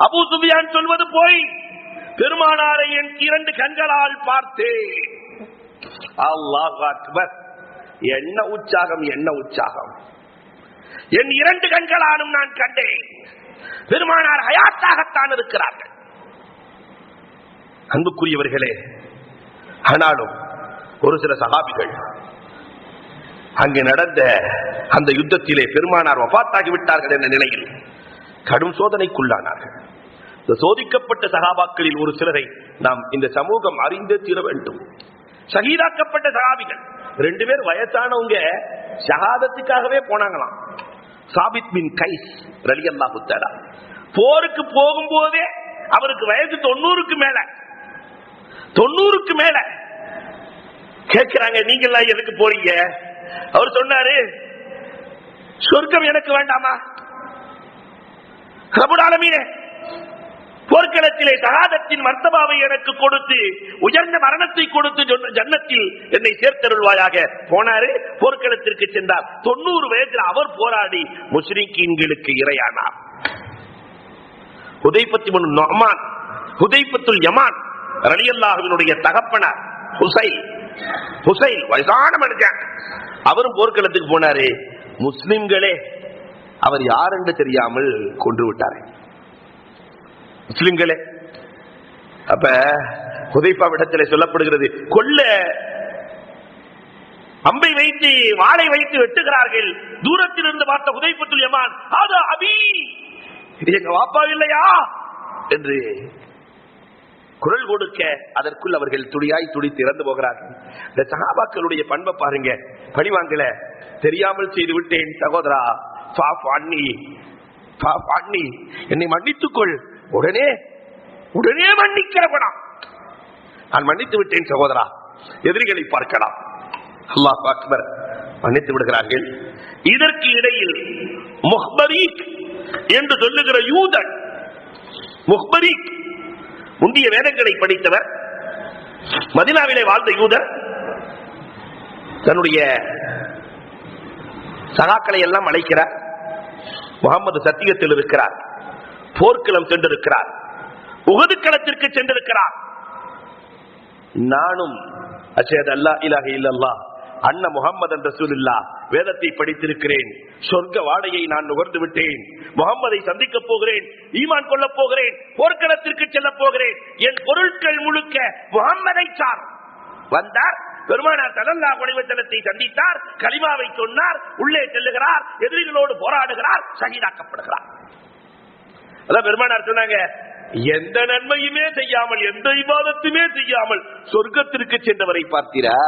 அபூ சுஃபியான் சொல்வது போய், பெருமானாரை என் 2 கண்களால் பார்த்தேன். அல்லாஹு அக்பர். என்ன உற்சாகம், என்ன உற்சாகம்! என் 2 கண்களாலும் நான் கண்டேன். பெருமானார் ஹயாத்தாகத்தான் இருக்கிறார்கள். அன்புக்குரியவர்களே, ஆனாலும் ஒரு சில சஹாபிகள் அங்கு நடந்த அந்த யுத்தத்திலே பெருமானார் வஃபாத்தாகி விட்டார்கள் என்ற நிலையில் கடும் சோதனைக்குள்ளானார்கள். இந்த சோதிக்கப்பட்ட சஹாபாக்களில் ஒரு சிலரை நாம் இந்த சமூகம் அறிந்தே தீர வேண்டும். ஷஹீதாக்கப்பட்ட சஹாபிகள் 2 பேர் வயசானவங்க ஷஹாதத்துக்காகவே போனாங்களாம். சாபித் பின் கைஸ் ரலியல்லாஹு தஆலா போருக்கு போகும்போதே அவருக்கு வயசு 90க்கு மேல. 90க்கு மேல கேட்கிறாங்க, நீங்க எல்லாம் எதுக்கு போறீங்க? அவர் சொன்னாரு, சொர்க்கம் எனக்கு வேண்டாமா? ரப்பல் ஆலமீன் போர்க்களத்திலே ஷஹாதத்தின் மர்த்தபாவை எனக்கு கொடுத்து, உயர்ந்த மரணத்தை கொடுத்து ஜன்னத்தில் என்னை சேர்த்தருள்வாயாக. போனாரு, போர்க்களத்திற்கு சென்றார். 90 வயதில் அவர் போராடி முஸ்லிம்களுக்கு இரையானார். ஹுதைஃபத்துல் நுஅமான், ஹுதைஃபத்துல் யமான் ரலியல்லாஹுவினுடைய தகப்பனார் ஹுசைல் வயசான மனுஷன். அவரும் போர்க்களத்துக்கு போனாரு. முஸ்லிம்களே அவர் யார் என்று தெரியாமல் கொன்று விட்டார். முஸ்லிம்களே, அப்ப ஹுதைஃபாவிடத்தில் சொல்லப்படுகிறது, கொல்ல அம்பை வைத்து வாளை வைத்து வெட்டுகிறார்கள். தூரத்தில் இருந்து பார்த்த ஹுதைஃபத்துல் யமான், ஆதா அபி, இது எங்க வாப்பா இல்லையா என்று குரல் கொடுக்க, அதற்குள் அவர்கள் துடியாய் துடித்து இறந்து போகிறார்கள். இந்த சஹாபாக்களுடைய பண்பை பாருங்க. பழிவாங்கல, தெரியாமல் செய்து விட்டேன் சகோதரா, என்னை மன்னித்துக்கொள். உடனே மன்னிக்கிறவனா, நான் மன்னித்து விட்டேன் சகோதரா, எதிரிகளை பார்க்கலாம். அல்லாஹ் அக்பர், மன்னித்து விடுகிறார்கள். இதற்கு இடையில் முஹ்பரீக் என்று சொல்லுகிற யூதன், முஹ்பரீக் முந்திய வேதங்களை படித்தவர், மதீனாவிலே வாழ்ந்த யூதர், தன்னுடைய சகாக்களை எல்லாம் அழைக்கிறார். முகமது சத்தியத்தில் இருக்கிறார், போர்க்களம் சென்றிருக்கிறார், உஹது களத்திற்கு சென்றிருக்கிறார். நானும் அஷ்ஹது அல்லா இலாஹ இல்லல்லாஹ் அன்ன முஹம்மதன் ரசூலுல்லாஹ் வேதத்தை படித்திருக்கிறேன், சொர்க்க வாடையை நான் நுகர்ந்து விட்டேன், முகம்மதை சந்திக்க போகிறேன், ஈமான் கொள்ள போகிறேன், போர்க்களத்திற்கு செல்ல போகிறேன், என் பொருட்கள் முழுக்க முகம்மதை சார். வந்தார், பெருமானார் ஸல்லல்லாஹு அலைஹி வஸல்லத்தை சந்தித்தார், கலிமாவை சொன்னார், உள்ளே செல்லுகிறார், எதிரிகளோடு போராடுகிறார், ஷஹீதாக்கப்படுகிறார். அதான் பெருமானார் சொன்னாங்க, எந்த நன்மையுமே செய்யாமல், எந்த இபாதத்துமே செய்யாமல் சொர்க்கத்திற்கு சென்றவரை பார்த்தீரா?